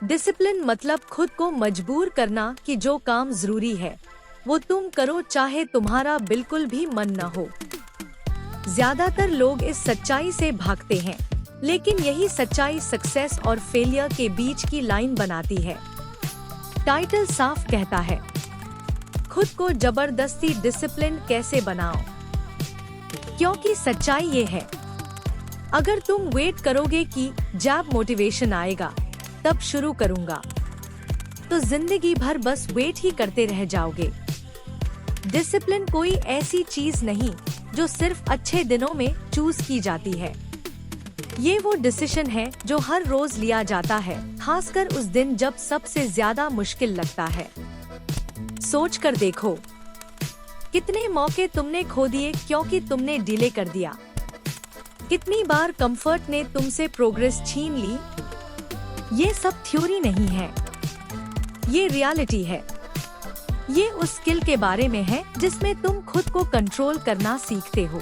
Discipline मतलब खुद को मजबूर करना कि जो काम जरूरी है वो तुम करो, चाहे तुम्हारा बिल्कुल भी मन न हो। ज्यादातर लोग इस सच्चाई से भागते हैं, लेकिन यही सच्चाई सक्सेस और फेलियर के बीच की लाइन बनाती है। टाइटल साफ कहता है, खुद को जबरदस्ती डिसिप्लिन कैसे बनाओ। क्योंकि सच्चाई ये है, अगर तुम वेट करोगे कि जब मोटिवेशन आएगा तब शुरू करूंगा, तो जिंदगी भर बस वेट ही करते रह जाओगे। डिसिप्लिन कोई ऐसी चीज नहीं जो सिर्फ अच्छे दिनों में चूज की जाती है। ये वो डिसीजन है जो हर रोज लिया जाता है, खासकर उस दिन जब सबसे ज्यादा मुश्किल लगता है। सोच कर देखो, कितने मौके तुमने खो दिए क्योंकि तुमने डिले कर दिया। कितनी बार कंफर्ट ने तुमसे प्रोग्रेस छीन ली। ये सब थ्योरी नहीं है, ये रियलिटी है। ये उस स्किल के बारे में है जिसमें तुम खुद को कंट्रोल करना सीखते हो।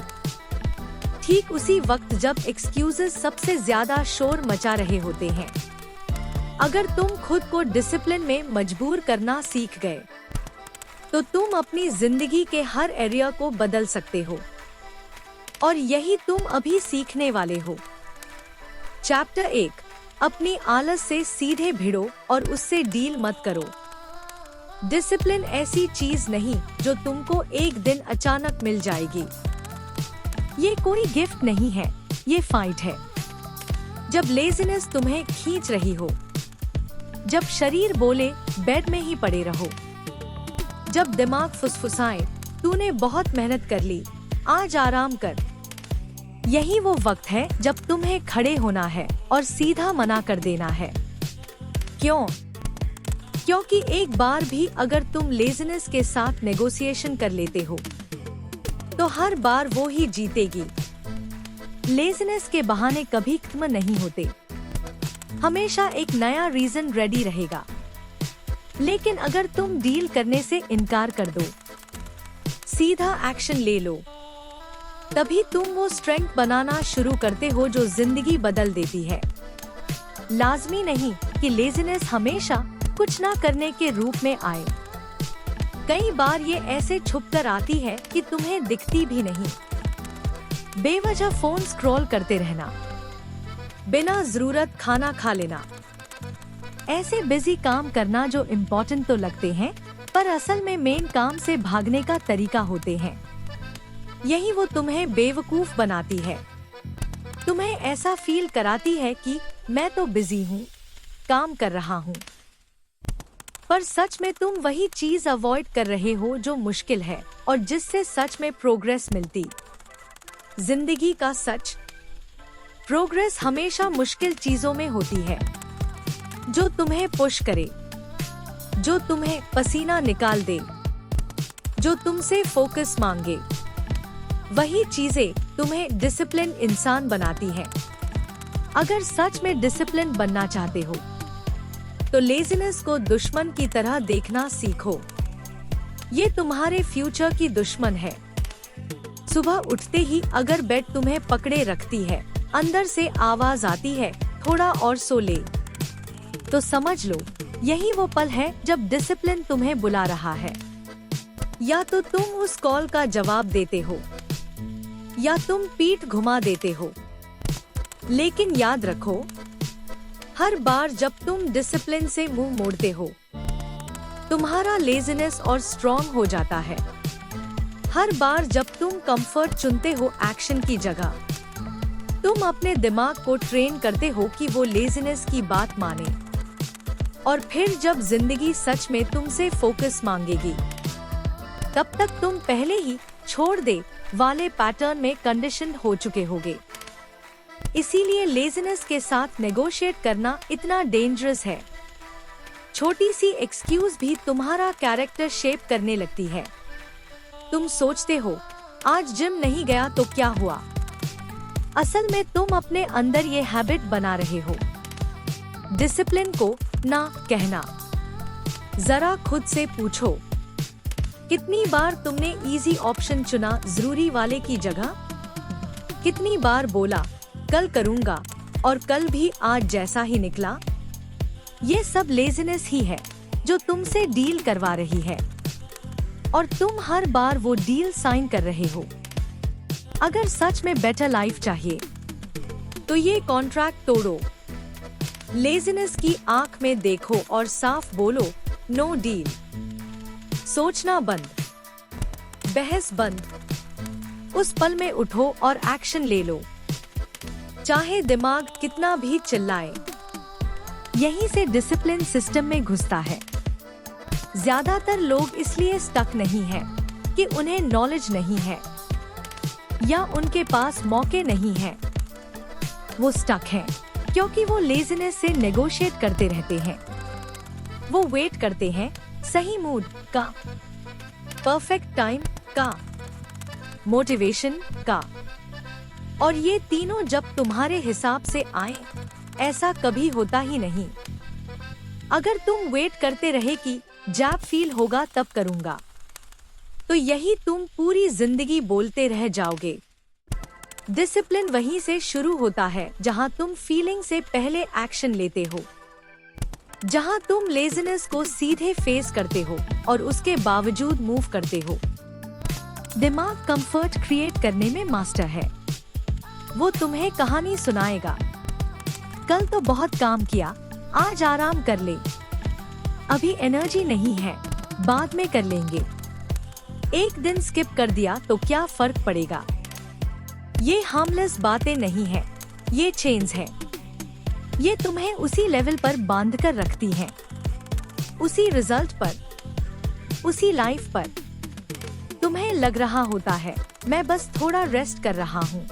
ठीक उसी वक्त जब एक्सक्यूजेस सबसे ज्यादा शोर मचा रहे होते हैं। अगर तुम खुद को डिसिप्लिन में मजबूर करना सीख गए, तो तुम अपनी जिंदगी के हर एरिया को बदल सकते हो। और यही तुम अभी सीखने वाले हो। चैप्टर 1, अपनी आलस से सीधे भिड़ो और उससे डील मत करो। डिसिप्लिन ऐसी चीज नहीं जो तुमको एक दिन अचानक मिल जाएगी। ये कोई गिफ्ट नहीं है, ये फाइट है। जब लेजीनेस तुम्हें खींच रही हो, जब शरीर बोले बेड में ही पड़े रहो, जब दिमाग फुसफुसाए तूने बहुत मेहनत कर ली, आज आराम कर, यही वो वक्त है जब तुम्हें खड़े होना है और सीधा मना कर देना है। क्यों? क्योंकि एक बार भी अगर तुम लेजीनेस के साथ नेगोशिएशन कर लेते हो, तो हर बार वो ही जीतेगी। लेजीनेस के बहाने कभी खत्म नहीं होते, हमेशा एक नया रीजन रेडी रहेगा। लेकिन अगर तुम डील करने से इनकार कर दो, सीधा एक्शन ले लो, तभी तुम वो स्ट्रेंथ बनाना शुरू करते हो जो जिंदगी बदल देती है। लाजमी नहीं कि लेजीनेस हमेशा कुछ ना करने के रूप में आए। कई बार ये ऐसे छुपकर आती है कि तुम्हें दिखती भी नहीं। बेवजह फोन स्क्रॉल करते रहना, बिना जरूरत खाना खा लेना, ऐसे बिजी काम करना जो इम्पोर्टेंट तो लगते हैं पर असल में मेन काम से भागने का तरीका होते हैं। यही वो तुम्हें बेवकूफ बनाती है। तुम्हें ऐसा फील कराती है कि मैं तो बिजी हूँ, काम कर रहा हूँ, पर सच में तुम वही चीज अवॉइड कर रहे हो जो मुश्किल है और जिससे सच में प्रोग्रेस मिलती। जिंदगी का सच, प्रोग्रेस हमेशा मुश्किल चीजों में होती है, जो तुम्हें पुश करे, जो तुम्हें पसीना निकाल दे, जो तुमसे फोकस मांगे। वही चीजें तुम्हें डिसिप्लिन इंसान बनाती हैं। अगर सच में डिसिप्लिन बनना चाहते हो, तो लेजीनेस को दुश्मन की तरह देखना सीखो। ये तुम्हारे फ्यूचर की दुश्मन है। सुबह उठते ही अगर बेड तुम्हें पकड़े रखती है, अंदर से आवाज आती है थोड़ा और सो ले, तो समझ लो यही वो पल है जब डिसिप्लिन तुम्हें बुला रहा है। या तो तुम उस कॉल का जवाब देते हो, या तुम पीठ घुमा देते हो। लेकिन याद रखो, हर बार जब तुम डिसिप्लिन से मुंह मोड़ते हो, तुम्हारा लेजीनेस और स्ट्रॉन्ग हो जाता है। हर बार जब तुम कंफर्ट चुनते हो एक्शन की जगह, तुम अपने दिमाग को ट्रेन करते हो कि वो लेजीनेस की बात माने। और फिर जब जिंदगी सच में तुमसे फोकस मांगेगी, तब तक तुम पहले ही छोड़ दे वाले पैटर्न में कंडीशन हो चुके होगे। इसीलिए लेजीनेस के साथ नेगोशिएट करना इतना डेंजरस है। छोटी सी एक्सक्यूज भी तुम्हारा कैरेक्टर शेप करने लगती है। तुम सोचते हो आज जिम नहीं गया तो क्या हुआ, असल में तुम अपने अंदर ये हैबिट बना रहे हो। डिसिप्लिन को ना कहना। जरा खुद से पूछो, कितनी बार तुमने इजी ऑप्शन चुना जरूरी वाले की जगह? कितनी बार बोला कल करूंगा और कल भी आज जैसा ही निकला? ये सब लेजीनेस ही है जो तुमसे डील करवा रही है और तुम हर बार वो डील साइन कर रहे हो। अगर सच में बेटर लाइफ चाहिए तो ये कॉन्ट्रैक्ट तोड़ो। लेजीनेस की आंख में देखो और साफ बोलो, नो डील। सोचना बंद, बहस बंद। उस पल में उठो और एक्शन ले लो, चाहे दिमाग कितना भी चिल्लाए। यहीं से डिसिप्लिन सिस्टम में घुसता है। ज्यादातर लोग इसलिए स्टक नहीं हैं कि उन्हें नॉलेज नहीं है या उनके पास मौके नहीं हैं। वो स्टक हैं क्योंकि वो लेजीनेस से नेगोशिएट करते रहते हैं। वो वेट करते हैं सही मूड का, परफेक्ट टाइम का, मोटिवेशन का, और ये तीनों जब तुम्हारे हिसाब से आए, ऐसा कभी होता ही नहीं। अगर तुम वेट करते रहे कि जब फील होगा तब करूंगा, तो यही तुम पूरी जिंदगी बोलते रह जाओगे। डिसिप्लिन वहीं से शुरू होता है जहां तुम फीलिंग से पहले एक्शन लेते हो, जहां तुम लेजीनेस को सीधे फेस करते हो और उसके बावजूद मूव करते हो। दिमाग कंफर्ट क्रिएट करने में मास्टर है। वो तुम्हें कहानी सुनाएगा, कल तो बहुत काम किया, आज आराम कर ले, अभी एनर्जी नहीं है, बाद में कर लेंगे, एक दिन स्किप कर दिया तो क्या फर्क पड़ेगा। ये हार्मलेस बातें नहीं है, ये चेन्स है। ये तुम्हें उसी लेवल पर बांध कर रखती हैं, उसी रिजल्ट पर, उसी लाइफ पर। तुम्हें लग रहा होता है मैं बस थोड़ा रेस्ट कर रहा हूँ,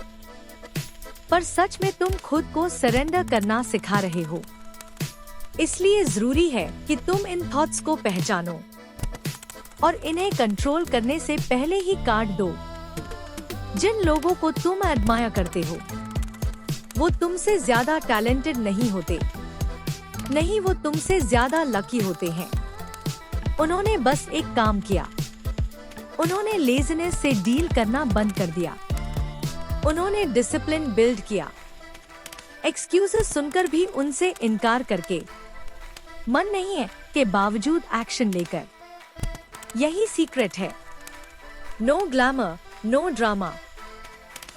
पर सच में तुम खुद को सरेंडर करना सिखा रहे हो। इसलिए जरूरी है कि तुम इन थॉट्स को पहचानो और इन्हें कंट्रोल करने से पहले ही काट दो। जिन लोगों को तुम एडमायर करते हो वो तुमसे ज्यादा टैलेंटेड नहीं होते, नहीं वो तुमसे ज्यादा लकी होते हैं। उन्होंने बस एक काम किया, उन्होंने लेजीनेस से डील करना बंद कर दिया, उन्होंने डिसिप्लिन बिल्ड किया। एक्सक्यूजेस सुनकर भी उनसे इनकार करके, मन नहीं है के बावजूद एक्शन लेकर। यही सीक्रेट है, नो ग्लैमर, नो ड्रामा,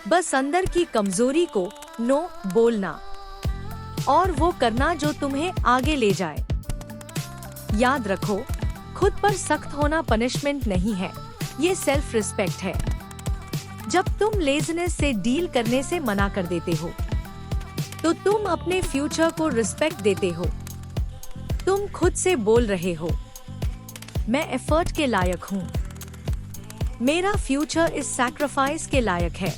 बस अंदर की कमजोरी को नो बोलना और वो करना जो तुम्हें आगे ले जाए। याद रखो, खुद पर सख्त होना पनिशमेंट नहीं है, ये सेल्फ रिस्पेक्ट है। जब तुम लेजीनेस से डील करने से मना कर देते हो तो तुम अपने फ्यूचर को रिस्पेक्ट देते हो। तुम खुद से बोल रहे हो, मैं एफर्ट के लायक हूँ, मेरा फ्यूचर इस सैक्रिफाइस के लायक है,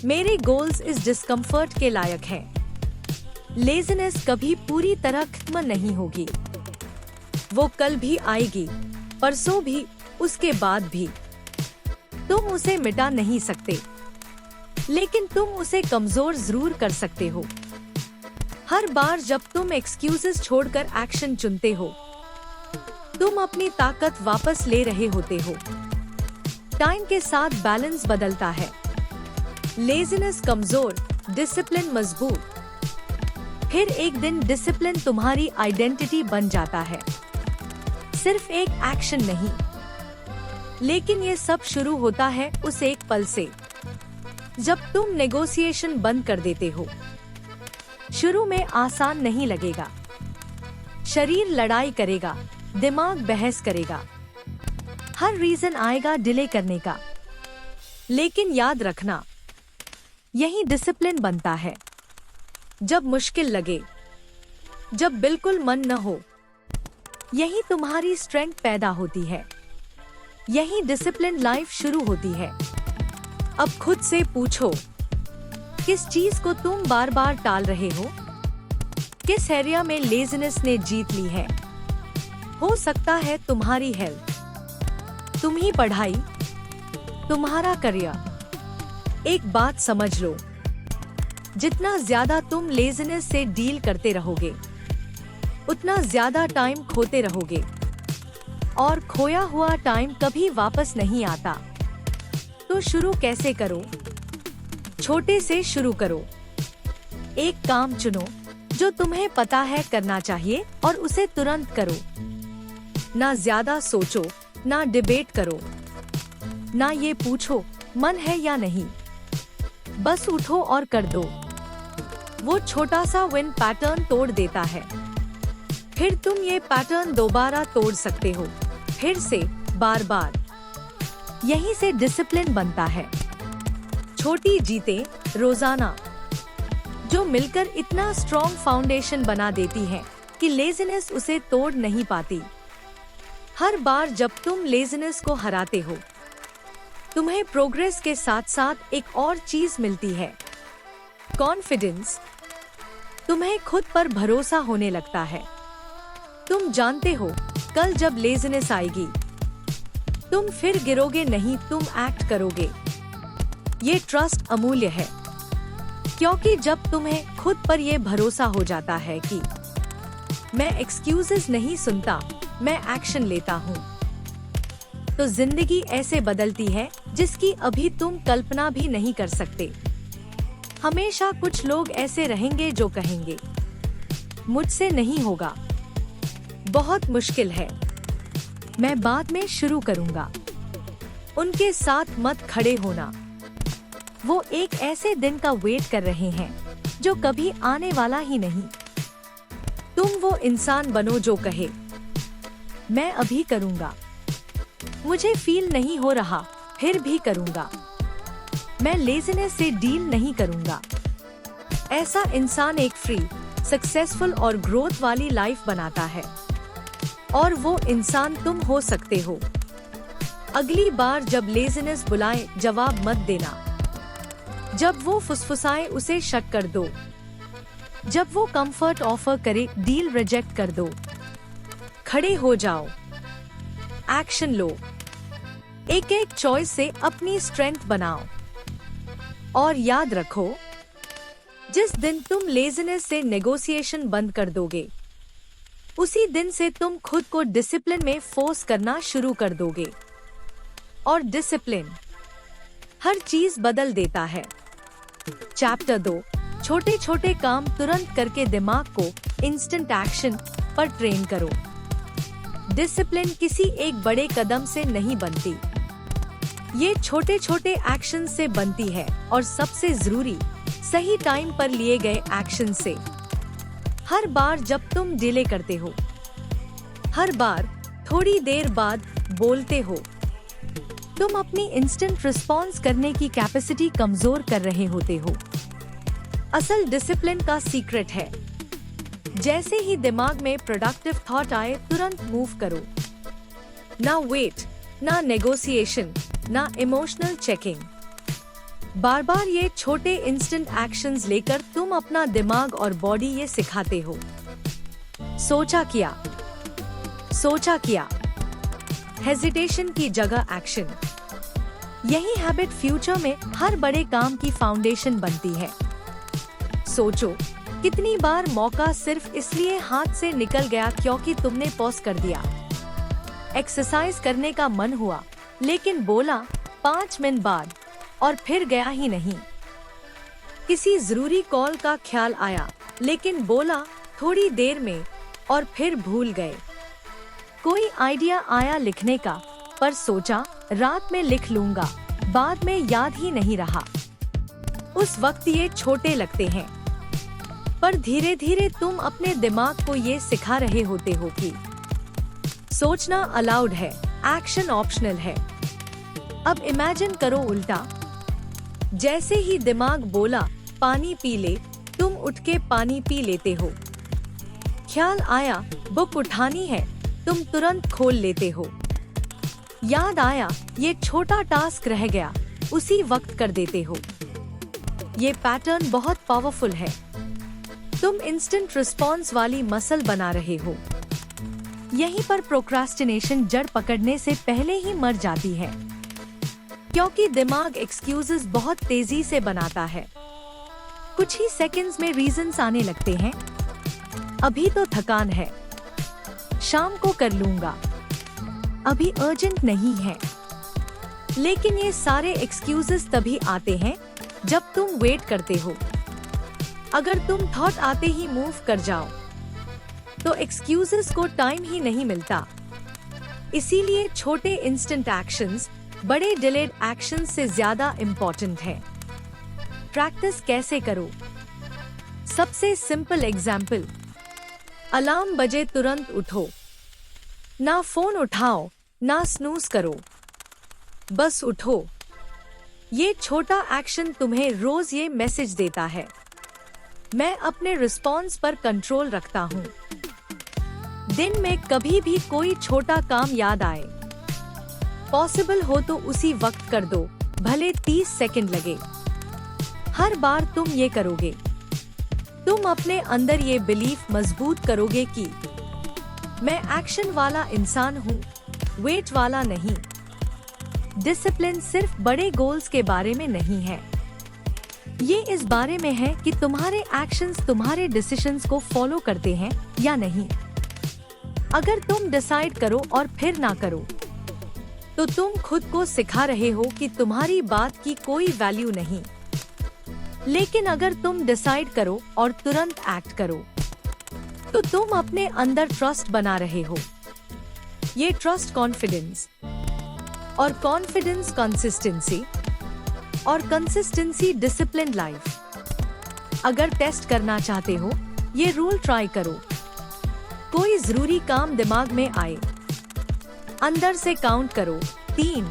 मेरे गोल्स इस डिस्कम्फर्ट के लायक हैं। लेजीनेस कभी पूरी तरह खत्म नहीं होगी, वो कल भी आएगी, परसों भी, उसके बाद भी। तुम उसे मिटा नहीं सकते, लेकिन तुम उसे कमजोर जरूर कर सकते हो। हर बार जब तुम एक्सक्यूजेस छोड़कर एक्शन चुनते हो, तुम अपनी ताकत वापस ले रहे होते हो। टाइम के साथ बैलेंस बदलता है, लेजीनेस कमजोर, डिसिप्लिन मजबूत। फिर एक दिन डिसिप्लिन तुम्हारी आइडेंटिटी बन जाता है, सिर्फ एक एक्शन नहीं। लेकिन ये सब शुरू होता है उस एक पल से जब तुम नेगोशिएशन बंद कर देते हो। शुरू में आसान नहीं लगेगा, शरीर लड़ाई करेगा, दिमाग बहस करेगा, हर रीजन आएगा डिले करने का। लेकिन याद रखना, यही डिसिप्लिन बनता है। जब मुश्किल लगे, जब बिल्कुल मन न हो, यही तुम्हारी स्ट्रेंथ पैदा होती है, यही डिसिप्लिन लाइफ शुरू होती है। अब खुद से पूछो, किस चीज को तुम बार बार टाल रहे हो? किस एरिया में लेजीनेस ने जीत ली है? हो सकता है तुम्हारी हेल्थ, तुम्ही पढ़ाई, तुम्हारा करियर। एक बात समझ लो, जितना ज्यादा तुम लेजीनेस से डील करते रहोगे, उतना ज्यादा टाइम खोते रहोगे, और खोया हुआ टाइम कभी वापस नहीं आता। तो शुरू कैसे करो? छोटे से शुरू करो। एक काम चुनो जो तुम्हें पता है करना चाहिए और उसे तुरंत करो। ना ज्यादा सोचो, ना डिबेट करो, ना ये पूछो मन है या नहीं, बस उठो और कर दो। वो छोटा सा विन पैटर्न तोड़ देता है। फिर तुम ये पैटर्न दोबारा तोड़ सकते हो, फिर से, बार बार। यहीं से डिसिप्लिन बनता है। छोटी जीतें रोजाना, जो मिलकर इतना स्ट्रॉन्ग फाउंडेशन बना देती है कि लेजीनेस उसे तोड़ नहीं पाती। हर बार जब तुम लेजीनेस को हराते हो, तुम्हें प्रोग्रेस के साथ साथ एक और चीज मिलती है, कॉन्फिडेंस। तुम्हें खुद पर भरोसा होने लगता है। तुम जानते हो कल जब लेजीनेस आएगी, तुम फिर गिरोगे नहीं, तुम एक्ट करोगे। ये ट्रस्ट अमूल्य है, क्योंकि जब तुम्हें खुद पर यह भरोसा हो जाता है कि मैं एक्सक्यूजेस नहीं सुनता, मैं एक्शन लेता हूँ, तो जिंदगी ऐसे बदलती है जिसकी अभी तुम कल्पना भी नहीं कर सकते। हमेशा कुछ लोग ऐसे रहेंगे जो कहेंगे मुझसे नहीं होगा, बहुत मुश्किल है, मैं बाद में शुरू करूंगा। उनके साथ मत खड़े होना। वो एक ऐसे दिन का वेट कर रहे हैं जो कभी आने वाला ही नहीं। तुम वो इंसान बनो जो कहे मैं अभी करूंगा, मुझे फील नहीं हो रहा, फिर भी करूंगा, मैं लेजीनेस से डील नहीं करूंगा। ऐसा इंसान एक फ्री, सक्सेसफुल और ग्रोथ वाली लाइफ बनाता है। और वो इंसान तुम हो सकते हो। अगली बार जब लेजीनेस बुलाए, जवाब मत देना। जब वो फुसफुसाए, उसे शट कर दो। जब वो कंफर्ट ऑफर करे, डील रिजेक्ट कर दो। खड़े हो जाओ, एक्शन लो, एक एक चॉइस से अपनी स्ट्रेंथ बनाओ। और याद रखो, जिस दिन तुम लेजीनेस से नेगोशिएशन बंद कर दोगे, उसी दिन से तुम खुद को डिसिप्लिन में फोर्स करना शुरू कर दोगे। और डिसिप्लिन हर चीज बदल देता है। चैप्टर 2, छोटे छोटे काम तुरंत करके दिमाग को इंस्टेंट एक्शन पर ट्रेन करो। डिसिप्लिन किसी एक बड़े कदम से नहीं बनती, ये छोटे छोटे एक्शन से बनती है, और सबसे जरूरी, सही टाइम पर लिए गए एक्शन से। हर बार जब तुम डिले करते हो, हर बार थोड़ी देर बाद बोलते हो, तुम अपनी इंस्टेंट रिस्पॉन्स करने की कैपेसिटी कमजोर कर रहे होते हो। असल डिसिप्लिन का सीक्रेट है, जैसे ही दिमाग में प्रोडक्टिव थॉट आए, तुरंत मूव करो। ना वेट, ना नेगोशिएशन, ना इमोशनल चेकिंग। बार बार ये छोटे इंस्टेंट एक्शंस लेकर तुम अपना दिमाग और बॉडी ये सिखाते हो, सोचा किया, सोचा किया, हेजिटेशन की जगह एक्शन। यही हैबिट फ्यूचर में हर बड़े काम की फाउंडेशन बनती है। सोचो, कितनी बार मौका सिर्फ इसलिए हाथ से निकल गया क्योंकि तुमने पॉज कर दिया। एक्सरसाइज करने का मन हुआ, लेकिन बोला 5 मिनट बाद, और फिर गया ही नहीं। किसी जरूरी कॉल का ख्याल आया, लेकिन बोला थोड़ी देर में, और फिर भूल गए। कोई आइडिया आया लिखने का, पर सोचा रात में लिख लूंगा, बाद में याद ही नहीं रहा। उस वक्त ये छोटे लगते हैं, पर धीरे धीरे तुम अपने दिमाग को ये सिखा रहे होते हो कि सोचना अलाउड है, एक्शन ऑप्शनल है। अब इमेजिन करो उल्टा, जैसे ही दिमाग बोला पानी पी ले, तुम उठ के पानी पी लेते हो। ख्याल आया बुक उठानी है, तुम तुरंत खोल लेते हो। याद आया ये छोटा टास्क रह गया, उसी वक्त कर देते हो। ये पैटर्न बहुत पावरफुल है। तुम इंस्टेंट रिस्पॉन्स वाली मसल बना रहे हो। यहीं पर प्रोक्रास्टिनेशन जड़ पकड़ने से पहले ही मर जाती है, क्योंकि दिमाग एक्सक्यूजेस बहुत तेजी से बनाता है। कुछ ही सेकंड्स में रीजंस आने लगते हैं। अभी तो थकान है, शाम को कर लूंगा, अभी अर्जेंट नहीं है। लेकिन ये सारे एक्सक्यूजेस तभी आते हैं जब तुम वेट करते हो। अगर तुम थॉट आते ही मूव कर जाओ तो एक्सक्यूजेस को टाइम ही नहीं मिलता। इसीलिए छोटे इंस्टेंट एक्शंस बड़े डिलेड एक्शंस से ज्यादा इम्पोर्टेंट है। प्रैक्टिस कैसे करो? सबसे सिंपल एग्जाम्पल, अलार्म बजे तुरंत उठो, ना फोन उठाओ ना स्नूज करो, बस उठो। ये छोटा एक्शन तुम्हें रोज ये मैसेज देता है, मैं अपने रिस्पॉन्स पर कंट्रोल रखता हूँ। दिन में कभी भी कोई छोटा काम याद आए, पॉसिबल हो तो उसी वक्त कर दो, भले 30 सेकंड लगे। हर बार तुम ये करोगे, तुम अपने अंदर ये बिलीफ मजबूत करोगे कि मैं एक्शन वाला इंसान हूँ, वेट वाला नहीं। डिसिप्लिन सिर्फ बड़े गोल्स के बारे में नहीं है, ये इस बारे में है कि तुम्हारे एक्शंस तुम्हारे डिसीजंस को फॉलो करते हैं या नहीं। अगर तुम डिसाइड करो और फिर ना करो तो तुम खुद को सिखा रहे हो कि तुम्हारी बात की कोई वैल्यू नहीं। लेकिन अगर तुम डिसाइड करो और तुरंत एक्ट करो तो तुम अपने अंदर ट्रस्ट बना रहे हो। ये ट्रस्ट कॉन्फिडेंस, और कॉन्फिडेंस कंसिस्टेंसी, और कंसिस्टेंसी डिसिप्लिन लाइफ। अगर टेस्ट करना चाहते हो ये रूल ट्राई करो। कोई जरूरी काम दिमाग में आए, अंदर से काउंट करो, 3,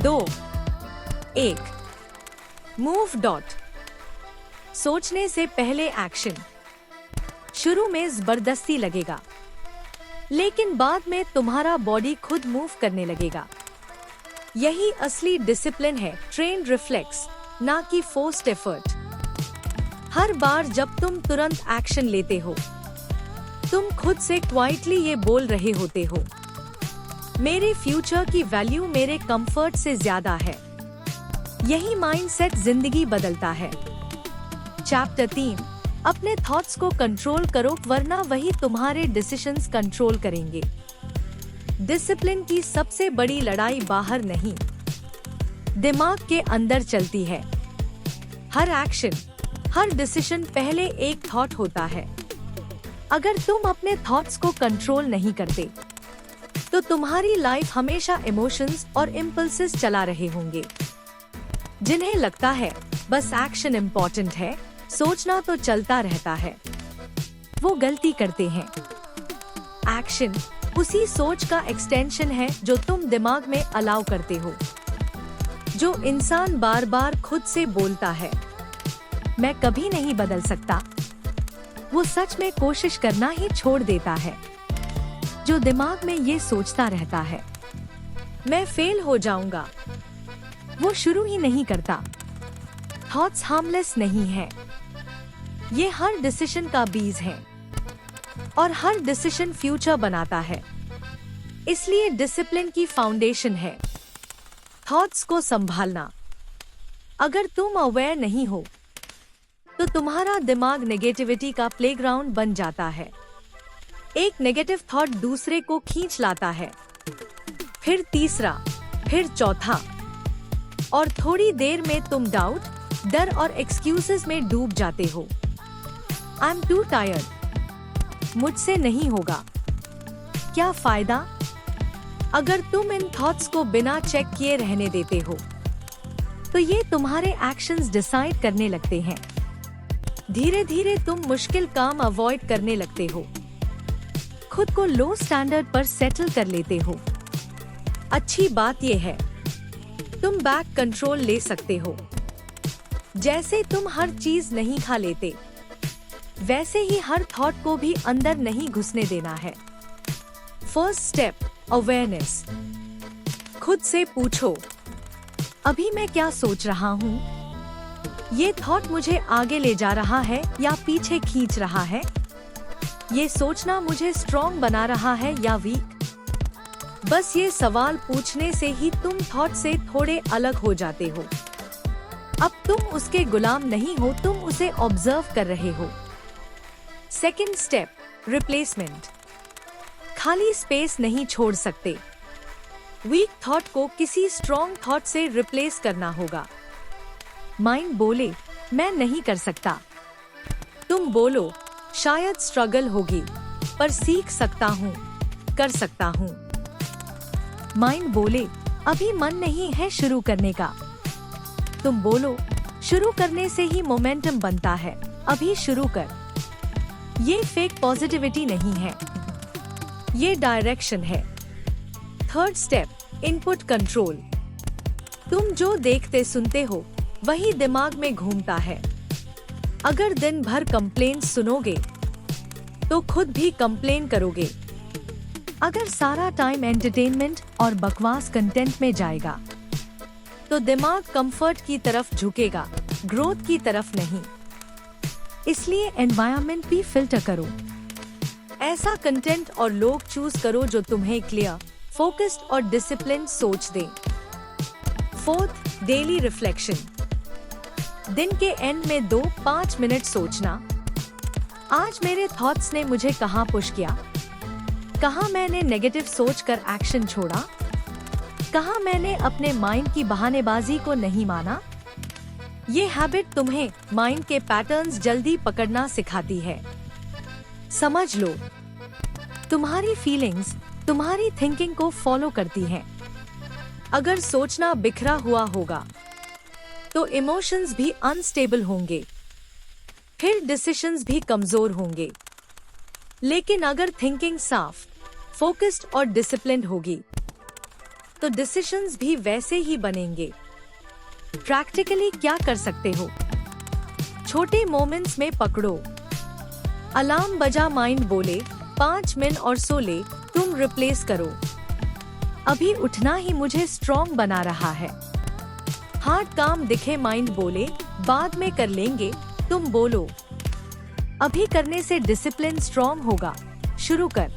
2, 1, मूव डॉट। सोचने से पहले एक्शन। शुरू में जबरदस्ती लगेगा, लेकिन बाद में तुम्हारा बॉडी खुद मूव करने लगेगा। यही असली डिसिप्लिन है, ट्रेन्ड रिफ्लेक्स, ना कि फोर्स्ड एफर्ट। हर बार जब तुम तुरंत एक्शन लेते हो तुम खुद से क्वाइटली ये बोल रहे होते हो, मेरे फ्यूचर की वैल्यू मेरे कंफर्ट से ज्यादा है। यही माइंडसेट जिंदगी बदलता है। चैप्टर 3, अपने थॉट्स को कंट्रोल करो वरना वही तुम्हारे डिसीजंस कंट्रोल करेंगे। डिसिप्लिन की सबसे बड़ी लड़ाई बाहर नहीं, दिमाग के अंदर चलती है। हर एक्शन, हर डिसीजन पहले एक थॉट होता है। अगर तुम अपने थॉट्स को कंट्रोल नहीं करते तो तुम्हारी लाइफ हमेशा इमोशंस और इम्पल्सेस चला रहे होंगे। जिन्हें लगता है बस एक्शन इम्पोर्टेंट है, सोचना तो चलता रहता है, वो गलती करते हैं। एक्शन उसी सोच का एक्सटेंशन है जो तुम दिमाग में अलाउ करते हो। जो इंसान बार बार खुद से बोलता है मैं कभी नहीं बदल सकता, वो सच में कोशिश करना ही छोड़ देता है। जो दिमाग में ये सोचता रहता है मैं फेल हो जाऊंगा, वो शुरू ही नहीं करता। थॉट्स हार्मलेस नहीं है, ये हर डिसीजन का बीज है और हर डिसीजन फ्यूचर बनाता है। इसलिए डिसिप्लिन की फाउंडेशन है थॉट्स को संभालना। अगर तुम अवेयर नहीं हो तो तुम्हारा दिमाग नेगेटिविटी का प्लेग्राउंड बन जाता है। एक नेगेटिव थॉट दूसरे को खींच लाता है, फिर तीसरा, फिर चौथा, और थोड़ी देर में तुम डाउट, डर और एक्सक्यूजेस में डूब जाते हो। आई एम टू टायर्ड, मुझसे नहीं होगा, क्या फायदा? अगर तुम इन थॉट्स को बिना चेक किए रहने देते हो तो ये तुम्हारे एक्शंस डिसाइड करने लगते हैं। धीरे धीरे तुम मुश्किल काम अवॉइड करने लगते हो, खुद को लो स्टैंडर्ड पर सेटल कर लेते हो। अच्छी बात यह है तुम बैक कंट्रोल ले सकते हो। जैसे तुम हर चीज नहीं खा लेते, वैसे ही हर थॉट को भी अंदर नहीं घुसने देना है। First step, awareness. खुद से पूछो, अभी मैं क्या सोच रहा हूँ? ये थॉट मुझे आगे ले जा रहा है या पीछे खींच रहा है? ये सोचना मुझे स्ट्रॉन्ग बना रहा है या वीक? बस ये सवाल पूछने से ही तुम थॉट से थोड़े अलग हो जाते हो। अब तुम उसके गुलाम नहीं हो, तुम उसे ऑब्जर्व कर रहे हो। Second step, replacement. खाली स्पेस नहीं छोड़ सकते। वीक थॉट को किसी स्ट्रॉन्ग थॉट से रिप्लेस करना होगा। माइंड बोले मैं नहीं कर सकता, तुम बोलो, शायद स्ट्रगल होगी, पर सीख सकता हूँ, कर सकता हूँ। माइंड बोले, अभी मन नहीं है शुरू करने का। तुम बोलो, शुरू करने से ही मोमेंटम बनता है, अभी शुरू कर। ये फेक पॉजिटिविटी नहीं है, ये डायरेक्शन है। Third step, input control. तुम जो देखते सुनते हो वही दिमाग में घूमता है। अगर दिन भर कंप्लेंट सुनोगे तो खुद भी कंप्लेन करोगे। अगर सारा टाइम एंटरटेनमेंट और बकवास कंटेंट में जाएगा तो दिमाग कंफर्ट की तरफ झुकेगा, ग्रोथ की तरफ नहीं। इसलिए एनवायरनमेंट भी फिल्टर करो। ऐसा कंटेंट और लोग चूज करो जो तुम्हें क्लियर, फोकस्ड और डिसिप्लिन सोच दे। Fourth, daily reflection. दिन के एंड में 2-5 मिनट सोचना, आज मेरे थॉट्स ने मुझे कहाँ पुश किया, कहाँ मैंने नेगेटिव सोचकर एक्शन छोड़ा, कहाँ मैंने अपने माइंड की बहानेबाजी को नहीं माना। ये हैबिट तुम्हें माइंड के पैटर्न्स जल्दी पकड़ना सिखाती है। समझ लो, तुम्हारी फीलिंग्स तुम्हारी थिंकिंग को फॉलो करती हैं। अगर सोचना बिखरा हुआ होगा तो इमोशंस भी अनस्टेबल होंगे, फिर डिसीजंस भी कमजोर होंगे। लेकिन अगर थिंकिंग साफ, फोकस्ड और डिसिप्लिन्ड होगी तो डिसीजंस भी वैसे ही बनेंगे। प्रैक्टिकली क्या कर सकते हो? छोटे मोमेंट्स में पकड़ो। अलार्म बजा, माइंड बोले 5 मिनट और सो ले, तुम रिप्लेस करो, अभी उठना ही मुझे स्ट्रॉन्ग बना रहा है। हार्ड काम दिखे, माइंड बोले बाद में कर लेंगे, तुम बोलो अभी करने से डिसिप्लिन स्ट्रॉन्ग होगा, शुरू कर।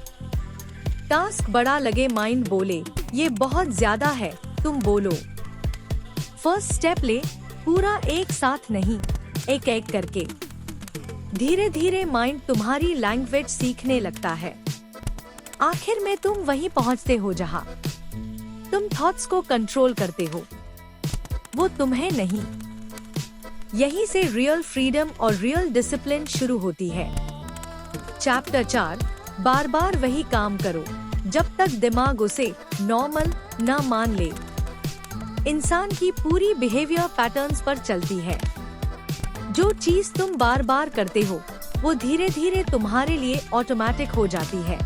टास्क बड़ा लगे, माइंड बोले ये बहुत ज्यादा है, तुम बोलो फर्स्ट स्टेप ले, पूरा एक साथ नहीं, एक एक करके। धीरे धीरे माइंड तुम्हारी लैंग्वेज सीखने लगता है। आखिर में तुम वहीं पहुंचते हो जहां तुम थॉट्स को कंट्रोल करते हो, वो तुम्हें नहीं। यहीं से रियल फ्रीडम और रियल डिसिप्लिन शुरू होती है। चैप्टर 4, बार बार वही काम करो जब तक दिमाग उसे नॉर्मल ना मान ले। इंसान की पूरी बिहेवियर पैटर्न्स पर चलती है। जो चीज तुम बार बार करते हो वो धीरे धीरे तुम्हारे लिए ऑटोमेटिक हो जाती है।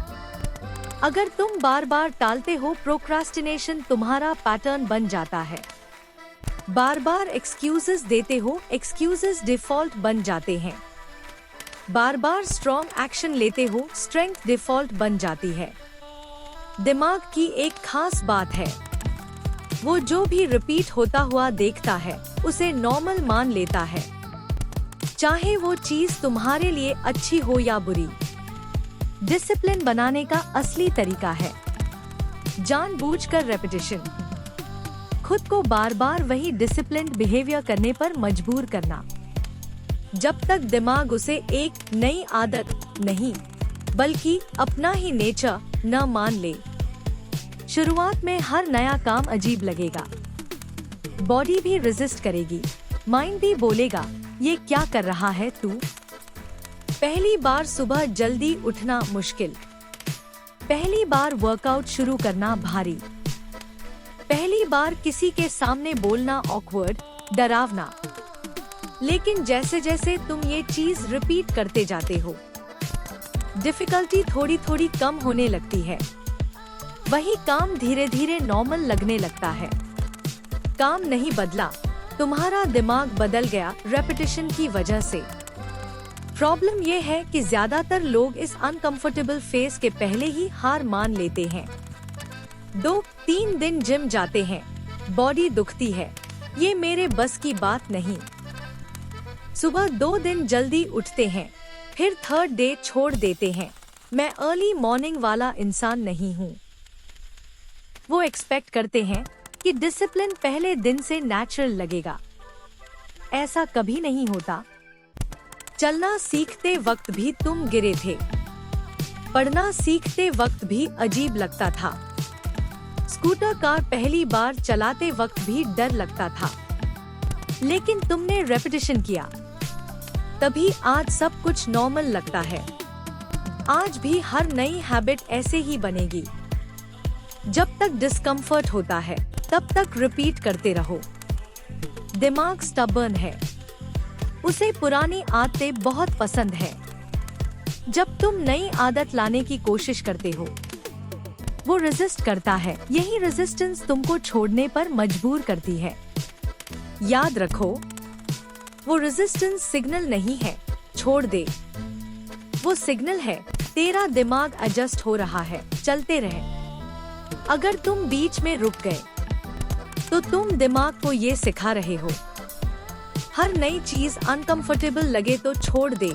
अगर तुम बार बार टालते हो, प्रोक्रास्टिनेशन तुम्हारा पैटर्न बन जाता है। बार बार एक्सक्यूजेस देते हो, एक्सक्यूजेस डिफॉल्ट बन जाते हैं। बार बार स्ट्रॉन्ग एक्शन लेते हो, स्ट्रेंथ डिफॉल्ट बन जाती है। दिमाग की एक खास बात है, वो जो भी रिपीट होता हुआ देखता है उसे नॉर्मल मान लेता है, चाहे वो चीज तुम्हारे लिए अच्छी हो या बुरी। डिसिप्लिन बनाने का असली तरीका है जानबूझकर रेपिटेशन। खुद को बार बार वही डिसिप्लिन्ड बिहेवियर करने पर मजबूर करना, जब तक दिमाग उसे एक नई आदत नहीं बल्कि अपना ही नेचर न मान ले। शुरुआत में हर नया काम अजीब लगेगा, बॉडी भी रेजिस्ट करेगी, माइंड भी बोलेगा ये क्या कर रहा है तू। पहली बार सुबह जल्दी उठना मुश्किल, पहली बार वर्कआउट शुरू करना भारी, पहली बार किसी के सामने बोलना ऑकवर्ड, डरावना। लेकिन जैसे जैसे तुम ये चीज रिपीट करते जाते हो, डिफिकल्टी थोड़ी थोड़ी कम होने लगती है। वही काम धीरे धीरे नॉर्मल लगने लगता है। काम नहीं बदला, तुम्हारा दिमाग बदल गया रेपिटेशन की वजह से। प्रॉब्लम ये है कि ज्यादातर लोग इस अनकंफर्टेबल फेज के पहले ही हार मान लेते हैं। 2-3 दिन जिम जाते हैं, बॉडी दुखती है, ये मेरे बस की बात नहीं। सुबह 2 दिन जल्दी उठते हैं, फिर थर्ड डे छोड़ देते हैं, मैं अर्ली मॉर्निंग वाला इंसान नहीं हूँ। वो एक्सपेक्ट करते हैं कि डिसिप्लिन पहले दिन से नेचुरल लगेगा। ऐसा कभी नहीं होता। चलना सीखते वक्त भी तुम गिरे थे, पढ़ना सीखते वक्त भी अजीब लगता था, स्कूटर कार पहली बार चलाते वक्त भी डर लगता था, लेकिन तुमने रेपिटेशन किया, तभी आज सब कुछ नॉर्मल लगता है। आज भी हर नई हैबिट ऐसे ही बनेगी। जब तक डिस्कम्फर्ट होता है तब तक रिपीट करते रहो। दिमाग स्टबर्न है, उसे पुरानी आदतें बहुत पसंद है। जब तुम नई आदत लाने की कोशिश करते हो, वो रेजिस्ट करता है। यही रेजिस्टेंस तुमको छोड़ने पर मजबूर करती है। याद रखो, वो रेजिस्टेंस सिग्नल नहीं है, छोड़ दे। वो सिग्नल है, तेरा दिमाग एडजस्ट हो रहा है, चलते रहे। अगर तुम बीच में रुक गए, तो तुम दिमाग को ये सिखा रहे हो, हर नई चीज अनकंफर्टेबल लगे तो छोड़ दे।